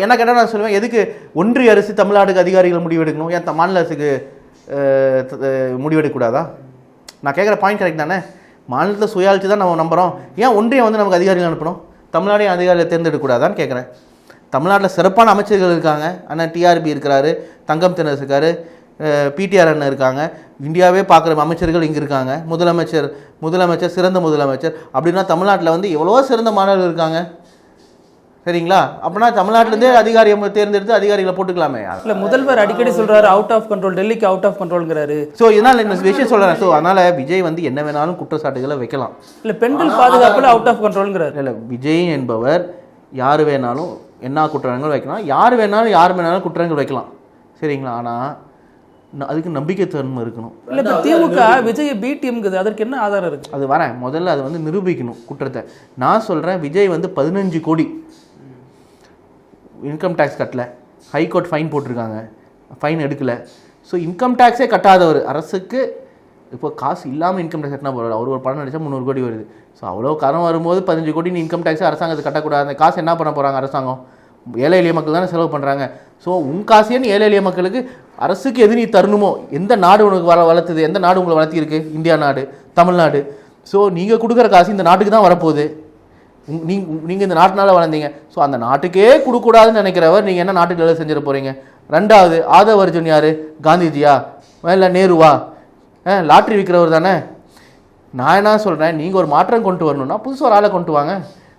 என்ன கேட்டால் நான் சொல்லுவேன், எதுக்கு ஒன்றிய அரசு தமிழ்நாடுக்கு அதிகாரிகள் முடிவெடுக்கணும், ஏன் மாநில அரசுக்கு முடிவெடுக்கக்கூடாதா? நான் கேட்குற பாயிண்ட் கரெக்ட் தானே. மாநிலத்தில் சுயாட்சி தான் நம்ம நம்புகிறோம், ஏன் ஒன்றியம் வந்து நமக்கு அதிகாரிகள் அனுப்பணும்? தமிழ்நாடு அதிகாரிகளை தேர்ந்தெடுக்கக்கூடாதான்னு கேட்குறேன். தமிழ்நாட்டில் சிறப்பான அமைச்சர்கள் இருக்காங்க. ஆனால் டிஆர்பி இருக்கிறாரு, தங்கம் தென்னரசு இருக்காரு, பிடிஆர் அண்ணன் இருக்காங்க. இந்தியாவே பார்க்குற அமைச்சர்கள் இங்கே இருக்காங்க. முதலமைச்சர் சிறந்த முதலமைச்சர் அப்படின்னா தமிழ்நாட்டில் வந்து எவ்வளோ சிறந்த மாணவர்கள் இருக்காங்க சரிங்களா. அப்படின்னா தமிழ்நாட்டிலேருந்தே அதிகாரியை தேர்ந்தெடுத்து அதிகாரிகளை போட்டுக்கலாமே. இல்லை முதல்வர் அடிக்கடி சொல்கிறாரு அவுட் ஆஃப் கண்ட்ரோல், டெல்லிக்கு அவுட் ஆஃப் கண்ட்ரோல்ங்கிறாரு. ஸோ இதனால் இந்த விஷயம் சொல்கிறேன். ஸோ அதனால் விஜய் வந்து என்ன வேணாலும் குற்றச்சாட்டுகளை வைக்கலாம். இல்லை பெண்கள் பாதுகாப்பில் அவுட் ஆஃப் கண்ட்ரோல்ங்கிறாரு. இல்லை விஜய் என்பவர் யார் வேணாலும் என்ன குற்றங்கள் வைக்கலாம், யார் வேணாலும் குற்றங்கள் வைக்கலாம் சரிங்களா. ஆனால் அதுக்கு நம்பிக்கைத்தன்மை இருக்கணும். இல்லை இப்போ திமுக விஜய் பிடிஎம்ங்குது, அதற்கு என்ன ஆதாரம் இருக்குது? அது வரேன், முதல்ல அதை வந்து நிரூபிக்கணும் குற்றத்தை. நான் சொல்கிறேன், விஜய் வந்து 15 கோடி இன்கம் டேக்ஸ் கட்டலை, ஹைகோர்ட் ஃபைன் போட்டிருக்காங்க, ஃபைன் எடுக்கலை. ஸோ இன்கம் டேக்ஸே கட்டாதவர், அரசுக்கு இப்போ காசு இல்லாமல் இன்கம் டேக்ஸ் கட்டினா போகிறார். அவர் ஒரு படம் நடித்தா 300 கோடி வருது. ஸோ அவ்வளோ கடன் வரும்போது 15 கோடி இன்கம் டேக்ஸ் அரசாங்கத்துக்கு கட்டக்கூடாது. அந்த காசு என்ன பண்ண போகிறாங்க அரசாங்கம்? ஏழை எளிய மக்கள் தானே செலவு பண்ணுறாங்க. ஸோ உன் காசேன்னு ஏழை எளிய மக்களுக்கு அரசுக்கு எது நீ தரணுமோ, எந்த நாடு உனக்கு வளர்த்துது, எந்த நாடு உங்களை வளர்த்திருக்கு? இந்தியா நாடு, தமிழ்நாடு. ஸோ நீங்கள் கொடுக்குற காசு இந்த நாட்டுக்கு தான் வரப்போகுது. நீங்கள் இந்த நாட்டினால வளர்ந்தீங்க. ஸோ அந்த நாட்டுக்கே கொடுக்கூடாதுன்னு நினைக்கிறவர் நீங்கள் என்ன நாட்டுக்கு வேலை செஞ்சிட போகிறீங்க? 2வது ஆதவ அர்ஜுன் யார்? காந்திஜியா இல்லை நேருவா? லாட்ரி விற்கிறவர் தானே. நான் என்ன சொல்கிறேன், நீங்கள் ஒரு மாற்றம் கொண்டு வரணும்னா புதுசாக ஒரு ஆளை கொண்டு வாங்க.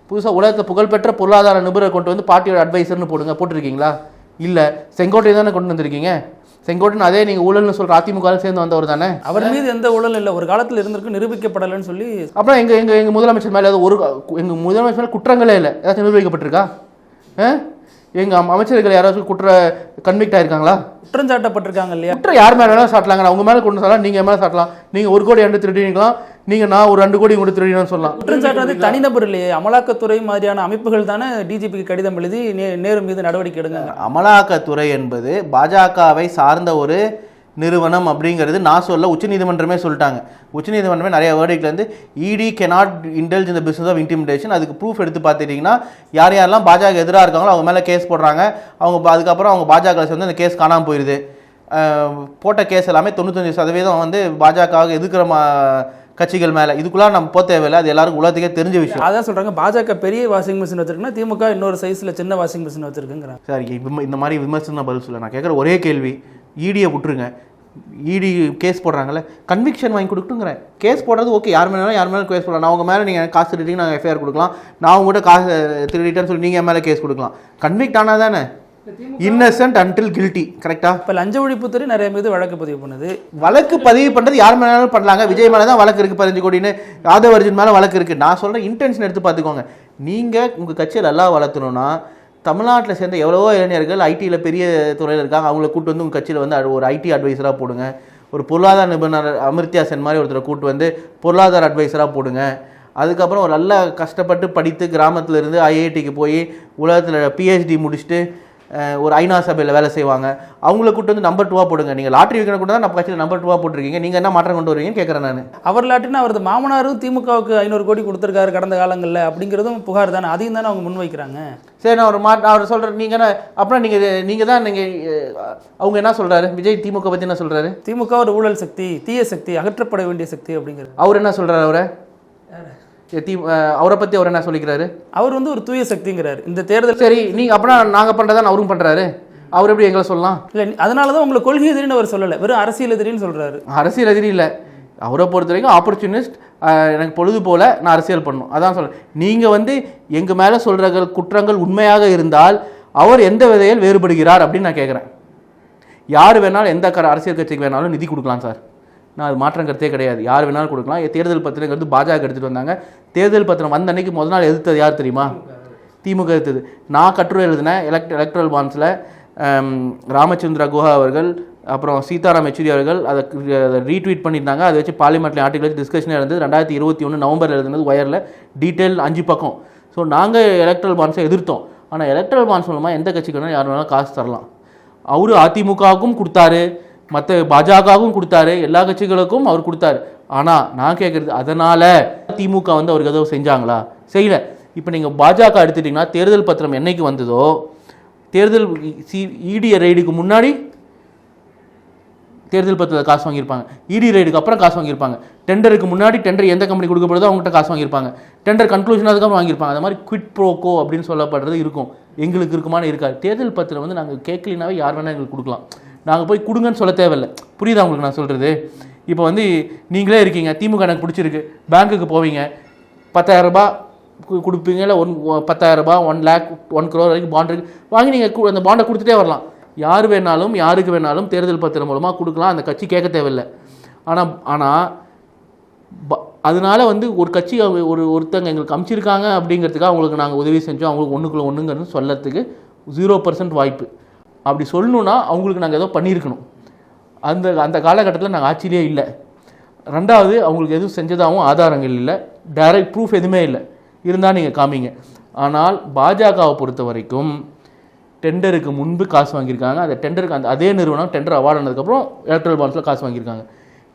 புதுசாக உலகத்தில் புகழ்பெற்ற பொருளாதார நிபுணரை கொண்டு வந்து பார்ட்டியோட அட்வைசர்னு போடுங்க. போட்டிருக்கீங்களா? இல்லை செங்கோட்டை தானே கொண்டு வந்திருக்கீங்க. செங்கோட்டையன் அதே நீங்கள் ஊழல்னு சொல்கிற அதிமுக சேர்ந்து வந்தவர் தானே. அவர் மீது எந்த ஊழல் இல்லை, ஒரு காலத்தில் இருந்திருக்கு, நிரூபிக்கப்படலைன்னு சொல்லி. அப்புறம் எங்கள் முதலமைச்சர் மேலே எங்கள் முதலமைச்சர் மேலே குற்றங்களே இல்லை, ஏதாச்சும் நிரூபிக்கப்பட்டிருக்கா? எங்கள் அமைச்சர்கள் யாராச்சும் கன்விக்ட் ஆயிருக்காங்களா? குற்றம் சாட்டப்பட்டிருக்காங்க இல்லையா? குற்றம் யார் மேலே வேணாலும் சாட்டலாங்க. அவங்க மேலே கொண்டு சொல்லலாம், நீங்கள் மேலே சாட்டலாம். நீங்கள் 1 கோடி 2 திருடினீங்களாம், நீங்கள் நான் ஒரு 2 கோடி கூட திருடினு சொல்லலாம். குற்றம் சாட்டுறது தனிநபர் இல்லையே, அமலாக்கத்துறை மாதிரியான அமைப்புகள் தானே டிஜிபிக்கு கடிதம் எழுதி நேரு மீது நடவடிக்கை எடுங்க. அமலாக்கத்துறை என்பது பாஜகவை சார்ந்த ஒரு நிறுவனம் அப்படிங்கிறது நான் சொல்ல, உச்சநீதிமன்றமே சொல்லிட்டாங்க. உச்சநீதிமன்றமே நிறைய வேர்டிக்லேருந்து இடி cannot indulge in the business of intimidation. அதுக்கு ப்ரூஃப் எடுத்து பார்த்துட்டிங்கன்னா யார் யாரெல்லாம் பாஜக எதிராக இருக்காங்களோ அவங்க மேலே கேஸ் போடுறாங்க. அதுக்கப்புறம் அவங்க பாஜக வந்து அந்த கேஸ் காணாமல் போயிடுது. போட்ட கேஸ் எல்லாமே 95% வந்து பாஜகவுக்கு எதிர்க்கிற கட்சிகள் மேலே. இதுக்குள்ள நம்ம போக தேவையில்லை, அது எல்லாருக்கும் உலகத்துக்கே தெரிஞ்ச விஷயம். அதான் சொல்கிறாங்க, பாஜக பெரிய வாஷிங் மிஷின் வச்சிருக்குன்னா திமுக இன்னொரு சைஸில் சின்ன வாஷிங் மிஷின் வச்சிருக்குங்கிறாங்க. சார் இந்த மாதிரி விமர்சனம் பதில் சொல்ல நான் கேட்குற ஒரே கேள்வி, இடியை விட்டுருங்க. இடி கேஸ் போடுறாங்கல்ல, கன்விக்ஷன் வாங்கி கொடுக்குங்கிறேன். கேஸ் போடுறது ஓகே, யார் மேலே கேஸ் போடலாம். நான் உங்கள் மேலே நீங்கள் காசு திருடிங்க, நாங்கள் எஃப்ஐஆர் கொடுக்கலாம். நான் உங்கள்கிட்ட காசு திருடிட்டேன்னு சொல்லி நீங்கள் மேலே கேஸ் கொடுக்கலாம். கன்விக்ட் ஆனால் தானே இன்னசென்ட் அன்டில் கில்ட்டி. கரெக்டா? இப்போ லஞ்ச ஒழிப்புத்துறை நிறைய மீது வழக்கு பதிவு பண்ணுது. வழக்கு பதிவு பண்ணுறது யார் மேலும் பண்ணலாங்க. விஜய் மேலே தான் வழக்கு இருக்குது 15 கோடின்னு, ஆதவ அர்ஜுன் மேலே வழக்கு இருக்குது. நான் சொல்கிறேன், இன்டென்ஷன் எடுத்து பார்த்துக்கோங்க. நீங்கள் உங்கள் கட்சியில் எல்லாம் வளர்த்தணும்னா தமிழ்நாட்டில் சேர்ந்த எவ்வளவோ இளைஞர்கள் ஐடியில் பெரிய துறையில் இருக்காங்க, அவங்கள கூட்டு வந்து உங்கள் கட்சியில் வந்து ஒரு ஐடி அட்வைஸராக போடுங்க. ஒரு பொருளாதார நிபுணர் அமிர்தியா சென் மாதிரி ஒருத்தரை கூட்டு வந்து பொருளாதார அட்வைஸராக போடுங்க. அதுக்கப்புறம் ஒரு நல்லா கஷ்டப்பட்டு படித்து கிராமத்தில் இருந்து ஐஐடிக்கு போய் உலகத்தில் PhD முடிச்சுட்டு ஒரு ஐநா சபையில் வேலை செய்வாங்க, அவங்கள கூட்டு வந்து நம்பர் 2 போடுங்க. நீங்கள் லாட்ரி வைக்கணும் கூட தான் நம்ம கட்சியில் நம்பர் 2 போட்டிருக்கீங்க. நீங்கள் என்ன மாற்றம் கொண்டு வருவீங்கன்னு கேட்குறேன் நான். அவர் லாட்டினா அவரது மாமனாரும் திமுகவுக்கு 500 கோடி கொடுத்துருக்காரு கடந்த காலங்களில் அப்படிங்கிறதும் புகார் தானே, அதையும் தானே அவங்க முன்வைக்கிறாங்க. சரி, நான் அவர் சொல்கிறேன். நீங்கள் என்ன அப்புறம் நீங்கள் தான் அவங்க என்ன சொல்கிறாரு, விஜய் திமுக பற்றி என்ன சொல்கிறாரு? திமுக ஒரு ஊழல் சக்தி, தீய சக்தி, அகற்றப்பட வேண்டிய சக்தி அப்படிங்கிறது. அவர் என்ன சொல்கிறாரு? அவரை பற்றி அவர் என்ன சொல்லிக்கிறாரு? அவர் வந்து ஒரு தூய சக்திங்கிறாரு இந்த தேர்தல். சரி, நீங்கள் அப்படின்னா நாங்கள் பண்ணுறதான் அவரும் பண்ணுறாரு, அவர் எப்படி எங்களை சொல்லலாம்? இல்லை, அதனால தான் உங்களை கொள்கை எதிரின்னு அவர் சொல்லலை, வெறும் அரசியல் எதிரின்னு சொல்கிறாரு. அரசியல் எதிரி இல்லை, அவரை பொறுத்த வரைக்கும் ஆப்பர்ச்சுனிஸ்ட். எனக்கு பொழுது போல் நான் அரசியல் பண்ணணும், அதான் சொல்கிறேன். நீங்கள் வந்து எங்கள் மேலே சொல்கிற குற்றங்கள் உண்மையாக இருந்தால் அவர் எந்த விதையில் வேறுபடுகிறார் அப்படின்னு நான் கேட்குறேன். யார் வேணாலும் எந்த அரசியல் கட்சிக்கு வேணாலும் நிதி கொடுக்கலாம் சார், நான் அது மாற்றம் கருத்தே கிடையாது. யார் வேணாலும் கொடுக்கலாம். தேர்தல் பத்திரங்கிறது பாஜக எடுத்துகிட்டு வந்தாங்க. தேர்தல் பத்திரம் வந்த அன்னைக்கு முதல் நாள் எதிர்த்தது யார் தெரியுமா? திமுக எதிர்த்தது. நான் கட்டுரை எழுதினேன் எலக்ட்ரல் பாண்ட்ஸில். ராமச்சந்திர குஹா அவர்கள் அப்புறம் சீதாராம் யெச்சூரி அவர்கள் அதை ரீட்வீட் பண்ணியிருந்தாங்க. அதை வச்சு பார்லிமெண்ட்டில் ஆர்டிகல் வச்சு டிஸ்கஷனே இருந்தது. 2021 நவம்பரில் எழுதுனது, ஒயரில் டீட்டெயில் 5 பக்கம். ஸோ நாங்கள் எலக்ட்ரல் பாண்ட்ஸை எதிர்த்தோம். ஆனால் எலக்ட்ரல் பாண்ட்ஸ் மூலமாக எந்த கட்சிக்கு வேணாலும் யார் வேணாலும் காசு தரலாம். அவரு அதிமுகவுக்கும் கொடுத்தாரு, மற்ற பாஜகவும் கொடுத்தாரு, எல்லா கட்சிகளுக்கும் அவர் கொடுத்தாரு. ஆனால் நான் கேட்குறது, அதனால் திமுக வந்து அவருக்கு ஏதோ செஞ்சாங்களா? செய்யல. இப்போ நீங்கள் பாஜக எடுத்துட்டிங்கன்னா தேர்தல் பத்திரம் என்னைக்கு வந்ததோ, தேர்தல் இடி ரெய்டுக்கு முன்னாடி தேர்தல் பத்திரத்தில் காசு வாங்கியிருப்பாங்க, இடி ரெய்டுக்கு அப்புறம் காசு வாங்கியிருப்பாங்க, டெண்டருக்கு முன்னாடி டெண்டர் எந்த கம்பெனி கொடுக்கப்படுதோ அவங்ககிட்ட காசு வாங்கியிருப்பாங்க, டெண்டர் கன்க்ளூஷன் அதுக்கப்புறம் வாங்கியிருப்பாங்க. அது மாதிரி குவிட் ப்ரோக்கோ அப்படின்னு சொல்லப்படுறது இருக்கும். எங்களுக்கு இருக்குமானு இருக்காது. தேர்தல் பத்திரம் வந்து நாங்கள் கேட்கலினாவே யார் வேணால் எங்களுக்கு கொடுக்கலாம். நாங்கள் போய் கொடுங்கன்னு சொல்ல தேவையில்லை. புரியுதா உங்களுக்கு நான் சொல்கிறது? இப்போ வந்து நீங்களே இருக்கீங்க, திமுக எனக்கு பிடிச்சிருக்கு, பேங்க்குக்கு போவீங்க, 10,000 ரூபாய் கொடுப்பீங்க, இல்லை 10,000 ரூபாய், 1 lakh 1 crore வரைக்கும் பாண்ட் இருக்குது, வாங்கி நீங்கள் அந்த பாண்டை கொடுத்துட்டே வரலாம். யார் வேணாலும் யாருக்கு வேணாலும் தேர்தல் பத்திரம் மூலமாக கொடுக்கலாம். அந்த கட்சி கேட்க தேவையில்லை. ஆனால் அதனால வந்து ஒரு கட்சி ஒருத்தங்க எங்களுக்கு அமுச்சிருக்காங்க அப்படிங்கிறதுக்காக அவங்களுக்கு நாங்கள் உதவி செஞ்சோம், அவங்களுக்கு ஒன்றுக்குள்ள ஒன்றுங்கிறது சொல்லறதுக்கு 0% வாய்ப்பு. அப்படி சொல்லணுன்னா அவங்களுக்கு நாங்கள் ஏதோ பண்ணியிருக்கணும். அந்த காலகட்டத்தில் நாங்கள் ஆட்சியிலே இல்லை. ரெண்டாவது, அவங்களுக்கு எதுவும் செஞ்சதாகவும் ஆதாரங்கள் இல்லை, டைரக்ட் ப்ரூஃப் எதுவுமே இல்லை. இருந்தால் நீங்கள் காமிங்க. ஆனால் பாஜகவை பொறுத்த வரைக்கும் டெண்டருக்கு முன்பு காசு வாங்கியிருக்காங்க. அந்த டெண்டருக்கு அதே நிறுவனம் டெண்டர் அவார்டு ஆனதுக்கப்புறம் எலக்ட்ரல் பாண்ட்ஸில் காசு வாங்கியிருக்காங்க.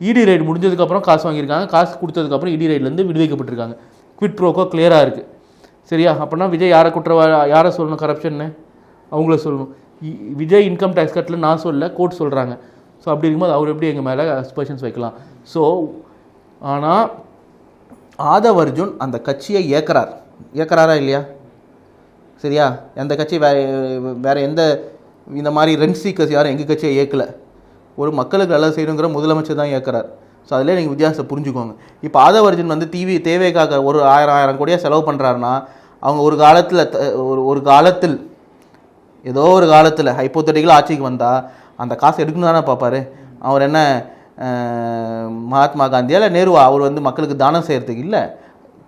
இடி ரைடு முடிஞ்சதுக்கப்புறம் காசு வாங்கியிருக்காங்க. காசு கொடுத்ததுக்கப்புறம் இடி ரைட்லேருந்து விடுவிக்கப்பட்டிருக்காங்க. குவிட் ப்ரோக்கோ கிளியராக இருக்குது. சரியா? அப்படின்னா விஜய் யாரை சொல்லணும் கரப்ஷன்னு? அவங்கள சொல்லணும். விஜய் இன்கம் டேக்ஸ் கட்டில் நான் சொல்ல, கோர்ட் சொல்கிறாங்க. ஸோ அப்படி இருக்கும்போது அவர் எப்படி எங்கள் மேலே சஸ்பெஷன்ஸ் வைக்கலாம்? ஸோ ஆனால் ஆதவ் அர்ஜுன் அந்த கட்சியை ஏற்கிறாரா இல்லையா? சரியா? அந்த கட்சி வேறு எந்த இந்த மாதிரி ரெண்ட் சீக்கர்ஸ் யாரும் எங்கள் கட்சியை ஏற்கலை. ஒரு மக்களுக்கு நல்லா செய்யணுங்கிற முதலமைச்சர் தான் ஏற்கிறார். ஸோ அதிலே நீங்கள் வித்தியாசத்தை புரிஞ்சுக்கோங்க. இப்போ ஆதவ் அர்ஜுன் வந்து தேவைக்காக ஒரு 1000 கோடியாக செலவு பண்ணுறாருன்னா, அவங்க ஒரு காலத்தில் ஏதோ ஒரு காலத்தில் ஹைப்போதெட்டிக்கல் ஆட்சிக்கு வந்தால் அந்த காசு எடுக்கணும் தானே பார்ப்பாரு. அவர் என்ன மகாத்மா காந்தியா இல்லை நேருவா? அவர் வந்து மக்களுக்கு தானம் செய்கிறதுக்கு இல்லை,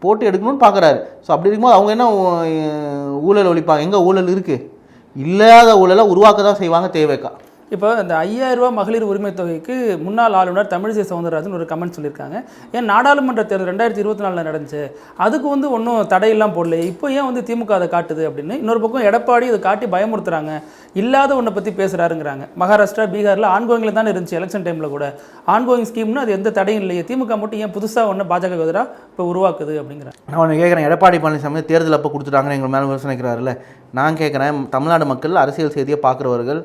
போட்டு எடுக்கணும்னு பார்க்குறாரு. ஸோ அப்படி இருக்கும்போது அவங்க என்ன ஊழல் ஒழிப்பாங்க? எங்கே ஊழல் இருக்குது? இல்லாத ஊழலை உருவாக்க தான் செய்வாங்க தேவைக்கா. இப்போ இந்த 5000 ரூபா மகளிர் உரிமை தொகைக்கு முன்னாள் ஆளுநர் தமிழிசை சவுந்தரராஜன் ஒரு கமெண்ட் சொல்லியிருக்காங்க. ஏன் நாடாளுமன்ற தேர்தல் 2024 நடந்துச்சு, அதுக்கு வந்து ஒன்றும் தடையெல்லாம் போடல, இப்போ ஏன் வந்து திமுக அதை காட்டுது அப்படின்னு. இன்னொரு பக்கம் எடப்பாடி இதை காட்டி பயமுறுத்துறாங்க, இல்லாத ஒன்றை பற்றி பேசுகிறாருங்கிறாங்க. மகாராஷ்டிரா பீகாரில் ஆன்கோயிங்கில் தானே இருந்துச்சு, எலெக்ஷன் டைமில் கூட ஆன்கோயிங் ஸ்கீம்னு அது எந்த தடையும் இல்லையே, திமுக மட்டும் ஏன் புதுசாக ஒன்று பாஜக எதிராக இப்போ உருவாக்குது அப்படிங்கிறாங்க. நான் ஒன்று கேட்குறேன், எடப்பாடி பழனிசாமி தேர்தல் அப்போ கொடுத்துட்டாங்கன்னு எங்கள் மேலே விமர்சனிக்கிறாருல்ல. நான் கேட்குறேன், தமிழ்நாடு மக்கள் அரசியல் செய்தியை பார்க்குறவர்கள்,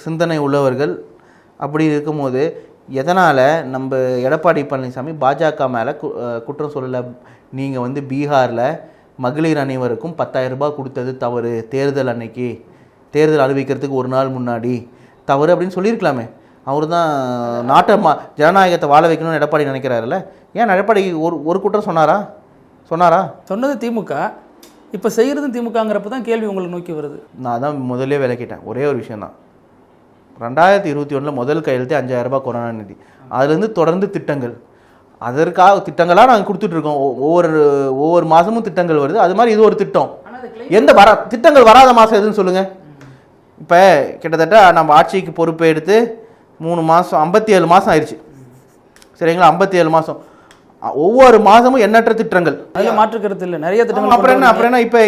சிந்தனை உள்ளவர்கள், அப்படி இருக்கும்போது எதனால் நம்ம எடப்பாடி பழனிசாமி பாஜக மேலே குற்றம் சொல்லலை? நீங்கள் வந்து பீகாரில் மகளிர் அனைவருக்கும் 10,000 ரூபாய் கொடுத்தது தவறு, தேர்தல் அன்னைக்கு, தேர்தல் அறிவிக்கிறதுக்கு ஒரு நாள் முன்னாடி தவறு அப்படின்னு சொல்லியிருக்கலாமே. அவர் தான் நாட்டை ஜனநாயகத்தை வாழ வைக்கணும்னு எடப்பாடி நினைக்கிறாருல்ல. ஏன் எடப்பாடி ஒரு குற்றம் சொன்னாரா? சொன்னது திமுக, இப்போ செய்கிறது திமுகங்கிறப்ப தான் கேள்வி உங்களுக்கு நோக்கி வருது. நான் தான் முதல்ல விளக்கிட்டேன். ஒரே ஒரு விஷயந்தான், 2021 முதல் கையெழுத்து 5,000 ரூபாய் கொரோனா நிதி, அதுலேருந்து தொடர்ந்து திட்டங்கள், அதற்காக திட்டங்களாக நாங்கள் கொடுத்துட்ருக்கோம். ஒவ்வொரு மாதமும் திட்டங்கள் வருது. அது மாதிரி இது ஒரு திட்டம். எந்த திட்டங்கள் வராத மாதம் எதுன்னு சொல்லுங்கள். இப்போ கிட்டத்தட்ட நம்ம ஆட்சிக்கு பொறுப்பு எடுத்து 3 மாதம் 57 மாதம் ஆயிடுச்சு, சரிங்களா? 57 மாதம், ஒவ்வொரு மாதமும் எண்ணற்ற திட்டங்கள், அதில் மாற்றுக்கிறது இல்லை, நிறைய திட்டங்கள். அப்புறம் என்ன இப்போ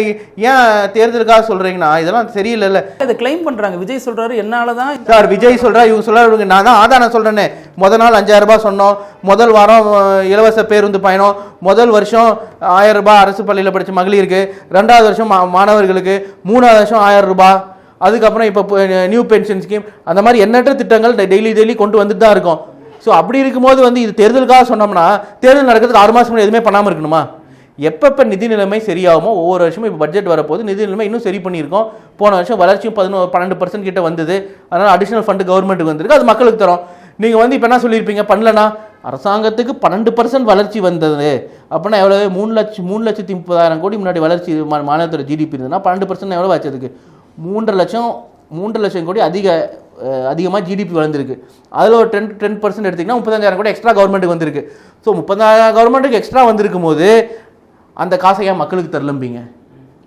ஏன் தேர்தலுக்காக சொல்கிறீங்கன்னா இதெல்லாம் சரியில்லைல்ல. இதை கிளைம் பண்ணுறாங்க. விஜய் சொல்கிறாரு, என்னால் தான் சார் விஜய் சொல்கிறா, இவங்க சொல்கிறாங்க. நான் தான் ஆதாரம் சொல்கிறேன்னே. முதல் நாள் 5,000 ரூபாய் சொன்னோம், முதல் வாரம் இலவச பேருந்து பயணம், முதல் வருஷம் 1000 ரூபாய் அரசு பள்ளியில் படித்த மகளிருக்கு, 2வது வருஷம் மாணவர்களுக்கு, 3வது வருஷம் 1000 ரூபாய், அதுக்கப்புறம் இப்போ நியூ பென்ஷன் ஸ்கீம், அந்த மாதிரி எண்ணற்ற திட்டங்கள் டெய்லி கொண்டு வந்துட்டு தான் இருக்கோம். ஸோ அப்படி இருக்கும்போது வந்து இது தேர்தலுக்காக சொன்னோம்னா, தேர்தல் நடக்கிறதுக்கு 6 மாதம் முன்னாடி எதுவுமே பண்ணாமல் இருக்கணுமா? எப்போ நிதி நிலைமை சரியாகுமோ, ஒவ்வொரு வருஷமும் இப்போ பட்ஜெட் வரப்போது நிதி நிலைமை இன்னும் சரி பண்ணியிருக்கோம். போன வருஷம் வளர்ச்சியும் 12% கிட்ட வந்தது. அதனால் அடிஷனல் ஃபண்டு கவர்மெண்ட்டுக்கு வந்திருக்கு, அது மக்களுக்கு தரோம். நீங்கள் வந்து இப்போ என்ன சொல்லியிருப்பீங்க, பண்ணலன்னா அரசாங்கத்துக்கு 12% வளர்ச்சி வந்தது அப்படின்னா எவ்வளோ? 3,30,000 கோடி முன்னாடி வளர்ச்சி மாநிலத்தோட ஜிடிபி இருந்ததுன்னா 12% எவ்வளோ ஆச்சதுக்கு? 3 லட்சம் கோடி அதிகமாக ஜிடிபி வளர்ந்துருக்கு. அதில் ஒரு 10% எடுத்திங்கன்னா 35,000 கோடி எக்ஸ்ட்ரா கவர்மெண்ட்டுக்கு வந்திருக்கு. ஸோ 30,000 கவர்மெண்ட்டுக்கு எக்ஸ்ட்ரா வந்திருக்கும் போது அந்த காசை ஏன் மக்களுக்கு தரலம்பீங்க?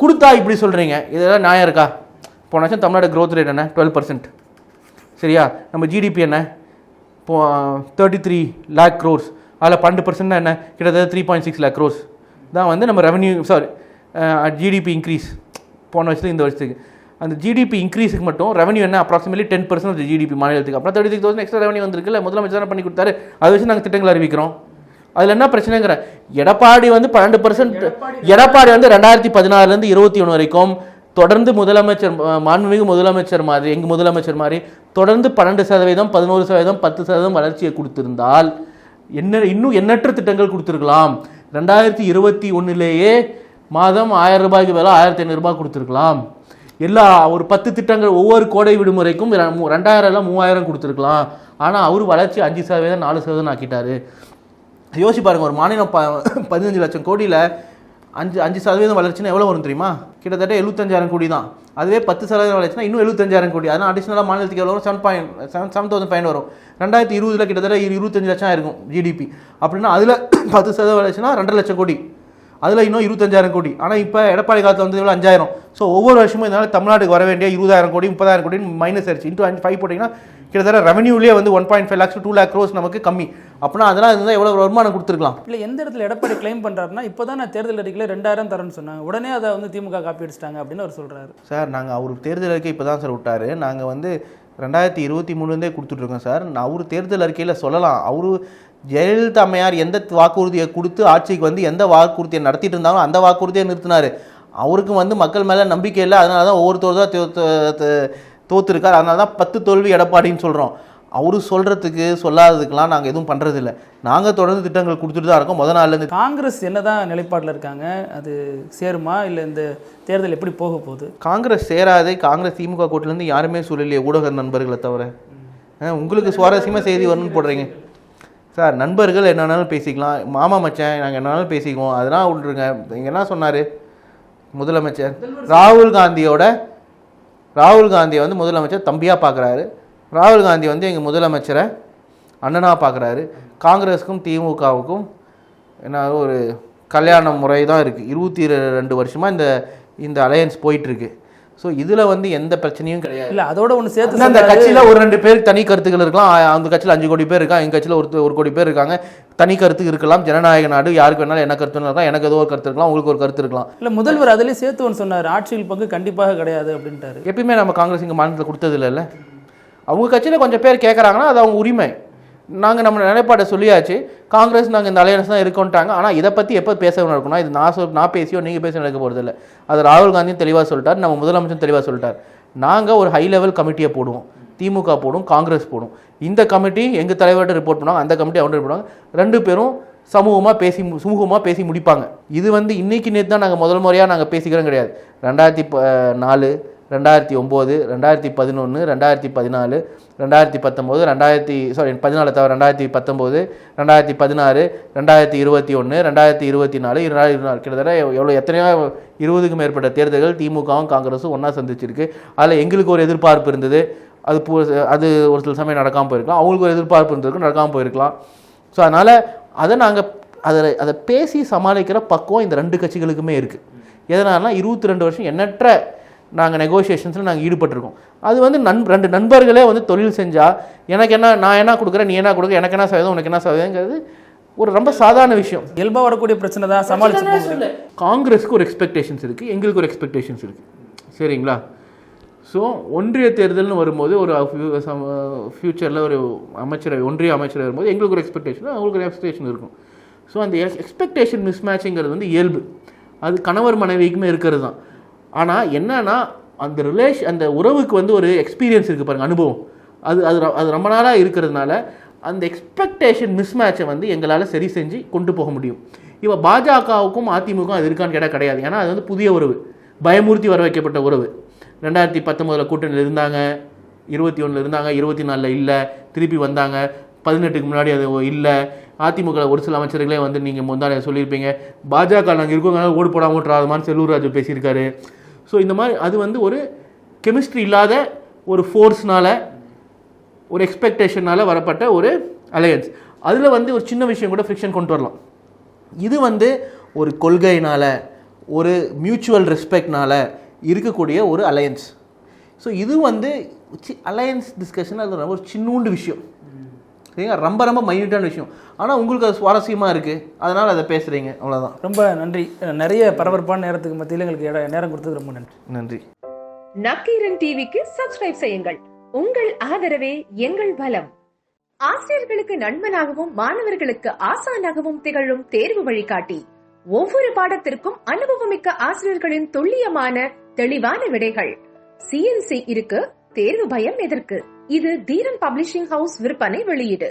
கொடுத்தா இப்படி சொல்கிறீங்க, இதெல்லாம் நியாயம் இருக்கா? போன வருஷம் தமிழ்நாடு க்ரோத் ரேட் என்ன? 12%, சரியா? நம்ம ஜிடிபி என்ன? 33 lakh crores, அதில் 12% என்ன? கிட்டத்தட்ட 3.6 lakh crores தான் வந்து நம்ம ரெவன்யூ, ஜிடிபி இன்க்ரீஸ் போன வருஷத்துக்கு இந்த வருஷத்துக்கு. அந்த ஜிடிபி இன்க்ரீஸுக்கு மட்டும் ரெவன்யூ என்ன? அப்ராக்சிமேட்லி 10% ஆஃப் ஜிடிபி மாநிலத்துக்கு. அப்புறம் 36,000 எக்ஸ்ட்ரா ரெவன்யூ வந்திருக்குல்ல, முதலமைச்சர் தானே பண்ணி கொடுத்தாரு. அதை வச்சு நாங்கள் திட்டங்கள் அறிவிக்கிறோம். அதில் என்ன பிரச்சனைங்கிற? எடப்பாடி வந்து 12%, எடப்பாடி வந்து 2014 21 வரைக்கும் தொடர்ந்து முதலமைச்சர், மாண்புமிகு முதலமைச்சர் மாதிரி, எங்கள் முதலமைச்சர் மாதிரி தொடர்ந்து 12%, 11%, 10% வளர்ச்சியை கொடுத்திருந்தால் இன்னும் எண்ணற்ற திட்டங்கள் கொடுத்துருக்கலாம். 2021 மாதம் 1000 ரூபாய்க்கு மேலே 1,500 ரூபாய் கொடுத்துருக்கலாம். ஒரு 10 திட்டங்கள் ஒவ்வொரு கோடை விடுமுறைக்கும் 2,000 இல்லை 3,000 கொடுத்துருக்கலாம். ஆனால் அவர் வளர்ச்சி 5%, 4% ஆக்கிட்டாரு. யோசிச்சு பாருங்கள், ஒரு மாநிலம் 15 லட்சம் கோடியில் 5% வளர்ச்சினா எவ்வளோ வரும் தெரியுமா? கிட்டத்தட்ட 75,000 கோடி தான். அதுவே 10% வளர்ச்சினா இன்னும் 75,000 கோடி. அதனால் அடிஷ்னலாக மாநிலத்துக்கு எவ்வளோ வரும்? 7,500 வரும். 2020 கிட்டத்தட்ட 25 லட்சம் ஆயிருக்கும் ஜிடிபி. அப்படின்னா அதில் 10% வளர்ச்சினா 2 லட்சம் கோடி, அதில் இன்னும் 25,000 கோடி. ஆனால் இப்போ எடப்பாடி காலத்தில் வந்து எவ்வளோ? 5,000. ஸோ ஒவ்வொரு வருஷமும் இதனால் தமிழ்நாட்டுக்கு வர வேண்டிய 20,000 கோடி 30,000 கோடி மைனஸ் ஆயிடுச்சு. இன்ட்டு 5 போட்டிங்கன்னா கிட்டத்தட்ட ரெவன்யூலேயே வந்து 1.5 lakhs to 2 lakh crores நமக்கு கம்மி. அப்படின்னா அதெல்லாம் இருந்தால் எவ்வளோ வருமானம் கொடுத்துருக்கலாம்? இல்லை, எந்த இடத்துல எடப்பாடி கிளைம் பண்ணுறாருன்னா, இப்போ தான் நான் தேர்தல் அறிக்கையில் 2,000 தரேன்னு சொன்னாங்க, உடனே அதை வந்து திமுக காப்பி அடிச்சிட்டாங்க அப்படின்னு அவர் சொல்கிறாரு. சார் நாங்கள் அவர் தேர்தல் அறிக்கை இப்போ தான் சார் விட்டார். நாங்கள் வந்து 2023 கொடுத்துட்ருக்கோம் சார். அவர் தேர்தல் அறிக்கையில் சொல்லலாம், அவரு ஜெயலலிதா அம்மையார் எந்த வாக்குறுதியை கொடுத்து ஆட்சிக்கு வந்து எந்த வாக்குறுதியை நடத்திட்டு இருந்தாலும் அந்த வாக்குறுதியை நிறுத்தினார். அவருக்கு வந்து மக்கள் மேலே நம்பிக்கை இல்லை, அதனால தான் ஒவ்வொருத்தர் தான் தோற்றுருக்கார். அதனால தான் 10 தோல்வி எடப்பாடின்னு சொல்கிறோம். அவரு சொல்கிறதுக்கு சொல்லாததுக்கெலாம் நாங்கள் எதுவும் பண்ணுறதில்ல. நாங்கள் தொடர்ந்து திட்டங்கள் கொடுத்துட்டு தான் இருக்கோம். முதல் நாள்லேருந்து. காங்கிரஸ் என்னதான் நிலைப்பாட்டில் இருக்காங்க? அது சேருமா இல்லை இந்த தேர்தல் எப்படி போக போகுது? காங்கிரஸ் சேராது. காங்கிரஸ் திமுக கூட்டிலேருந்து யாருமே சொல்லலையே, ஊடக நண்பர்களை தவிர. உங்களுக்கு சுவாரஸ்யமாக செய்தி வரணும்னு போடுறீங்க சார். நண்பர்கள் என்னன்னாலும் பேசிக்கலாம், மாமா மச்சான் நாங்கள் என்னன்னாலும் பேசிக்குவோம், அதெல்லாம் விட்டுருங்க. இங்கே என்ன சொன்னார் முதலமைச்சர்? ராகுல் காந்தியோட ராகுல் காந்தியை வந்து முதலமைச்சர் தம்பியாக பார்க்குறாரு. ராகுல் காந்தி வந்து எங்கள் முதலமைச்சரை அண்ணனாக பார்க்குறாரு. காங்கிரஸுக்கும் திமுகவுக்கும் என்ன ஒரு கல்யாண முறை தான் இருக்குது. 22 வருஷமாக இந்த அலையன்ஸ் போயிட்டுருக்கு. ஸோ இதில் வந்து எந்த பிரச்சனையும் கிடையாது. இல்லை அதோட ஒன்று சேர்த்து அந்த கட்சியில் ஒரு 2 பேருக்கு தனி கருத்துக்கள் இருக்கலாம். அந்த கட்சியில் 5 கோடி பேர் இருக்காங்க, எங்கள் கட்சியில் 1 கோடி பேர் இருக்காங்க. தனி கருத்து இருக்கலாம். ஜனநாயக நாடு, யாருக்கு வேணாலும் என்ன கருத்துன்னு இருக்கலாம். எனக்கு ஏதோ ஒரு கருத்து இருக்கலாம், உங்களுக்கு ஒரு கருத்து இருக்கலாம். இல்லை முதல்வர் அதிலே சேர்த்து ஒன்று சொன்னார், ஆட்சியில் பங்கு கண்டிப்பாக கிடையாது அப்படின்ட்டாரு. எப்பயுமே நம்ம காங்கிரஸ் இங்கே மாநிலத்தில் கொடுத்தது இல்லைல்ல. அவங்க கட்சியில் கொஞ்சம் பேர் கேட்குறாங்கன்னா அது அவங்க உரிமை. நாங்கள் நம்ம நிலைப்பாடை சொல்லியாச்சு. காங்கிரஸ் நாங்கள் இந்த அலையன்ஸ் தான் இருக்கோன்ட்டாங்க. ஆனால் இதை பற்றி எப்போ பேசணும் இருக்கணும், இது நான் பேசியோ நீங்கள் பேசி நடக்க போகிறது இல்லை. அது ராகுல் காந்தியும் தெளிவாக சொல்லிட்டார், நம்ம முதலமைச்சரும் தெளிவாக சொல்லிட்டார். நாங்கள் ஒரு ஹை லெவல் கமிட்டியை போடுவோம், திமுக போடும், காங்கிரஸ் போடும். இந்த கமிட்டி எங்கள் தலைவர்கிட்ட ரிப்போர்ட் பண்ணுவாங்க, அந்த கமிட்டி அவங்க ரிப்போர்ட் பண்ணுவாங்க. 2 பேரும் சுமூகமாக பேசி முடிப்பாங்க. இது வந்து இன்னைக்கு நேற்று தான் நாங்கள் முதல் முறையாக நாங்கள் பேசிக்கிறோம் கிடையாது. 2004, 2009, 2011, 2014, 2019, 14 தவிர 2019, 2016, 2021, 2024, கிட்டத்தட்ட எத்தனையோ 20க்கும் மேற்பட்ட தேர்தல்கள் திமுகவும் காங்கிரஸும் ஒன்றா சந்திச்சிருக்கு. அதில் எங்களுக்கு ஒரு எதிர்பார்ப்பு இருந்தது, அது ஒரு சில சமயம் நடக்காமல் போயிருக்கலாம். அவங்களுக்கு ஒரு எதிர்பார்ப்பு இருந்திருக்கும், நடக்காமல் போயிருக்கலாம். ஸோ அதனால் நாங்கள் அதை பேசி சமாளிக்கிற பக்குவம் இந்த 2 கட்சிகளுக்குமே இருக்குது. எதனால்னா 22 வருஷம் எண்ணற்ற நாங்கள் நெகோசியேஷன்ஸில் நாங்கள் ஈடுபட்டிருக்கோம். அது வந்து 2 நண்பர்களே வந்து தொழில் செஞ்சால் எனக்கு என்ன, நான் என்ன கொடுக்குறேன், நீ என்ன கொடுக்குற, எனக்கு என்ன சதவீதம், உனக்கு என்ன சதவீதங்கிறது ஒரு ரொம்ப சாதாரண விஷயம். இயல்பாக வரக்கூடிய பிரச்சனை தான் சமாளிச்சு. காங்கிரஸுக்கு ஒரு எக்ஸ்பெக்டேஷன்ஸ் இருக்குது, எங்களுக்கு ஒரு எக்ஸ்பெக்டேஷன்ஸ் இருக்குது. சரிங்களா? ஸோ ஒன்றிய தேர்தல்னு வரும்போது ஒரு ஃப்யூச்சரில் ஒரு ஒன்றிய அமைச்சர் வரும்போது எங்களுக்கு ஒரு எக்ஸ்பெக்டேஷன், அவங்களுக்கு ஒரு எக்ஸ்பெக்டேஷன் இருக்கும். ஸோ அந்த எக்ஸ்பெக்டேஷன் மிஸ்மேட்சிங்கிறது வந்து இயல்பு, அது கணவர் மனைவிக்குமே இருக்கிறது தான். ஆனால் என்னன்னா அந்த உறவுக்கு வந்து ஒரு எக்ஸ்பீரியன்ஸ் இருக்குது பாருங்கள், அனுபவம். அது ரொம்ப நாளாக இருக்கிறதுனால அந்த எக்ஸ்பெக்டேஷன் மிஸ்மேட்சை வந்து எங்களால் சரி செஞ்சு கொண்டு போக முடியும். இப்போ பாஜகவுக்கும் அதிமுக அது இருக்கான்னு கேட்டால் கிடையாது. ஏன்னா அது வந்து புதிய உறவு, பயமூர்த்தி வர வைக்கப்பட்ட உறவு. 2019 கூட்டணியில் இருந்தாங்க, 21 இருந்தாங்க, 24 இல்லை, திருப்பி வந்தாங்க, 18க்கு முன்னாடி அது இல்லை. அதிமுக ஒரு சில அமைச்சர்களே வந்து நீங்கள் முந்தானே சொல்லியிருப்பீங்க, பாஜக நாங்கள் இருக்கோங்க ஓடு போடாமல் ஓட்டுறாத மாதிரி செல்லூர் ராஜு பேசியிருக்காரு. ஸோ இந்த மாதிரி அது வந்து ஒரு கெமிஸ்ட்ரி இல்லாத ஒரு ஃபோர்ஸ்னால், ஒரு எக்ஸ்பெக்டேஷனால் வரப்பட்ட ஒரு அலையன்ஸ். அதில் வந்து ஒரு சின்ன விஷயம் கூட ஃப்ரிக்ஷன் கொண்டு வரலாம். இது வந்து ஒரு கொள்கையினால், ஒரு மியூச்சுவல் ரெஸ்பெக்ட்னால் இருக்கக்கூடிய ஒரு அலையன்ஸ். ஸோ இது வந்து அலையன்ஸ் டிஸ்கஷன் அது ரொம்ப ஒரு சின்னூண்டு விஷயம், சரிங்களா? ரொம்ப மைன்யூட்டான விஷயம். ஆனால் உங்களுக்கு அது சுவாரஸ்யமாக இருக்குது, அதனால் அதை பேசுகிறீங்க, அவ்வளோதான். ரொம்ப நன்றி. நிறைய பரபரப்பான நேரத்துக்கு மத்தியில் எங்களுக்கு நேரம் கொடுத்தது ரொம்ப நன்றி. நக்கீரன் டிவிக்கு சப்ஸ்கிரைப் செய்யுங்கள். உங்கள் ஆதரவே எங்கள் பலம். ஆசிரியர்களுக்கு நண்பனாகவும் மாணவர்களுக்கு ஆசானாகவும் திகழும் தேர்வு வழிகாட்டி. ஒவ்வொரு பாடத்திற்கும் அனுபவமிக்க ஆசிரியர்களின் துல்லியமான தெளிவான விடைகள். CNC இருக்கு, தேர்வு பயம் எதற்கு? இது தீரன் பப்ளிஷிங் ஹவுஸ் விற்பனை வெளியீடு.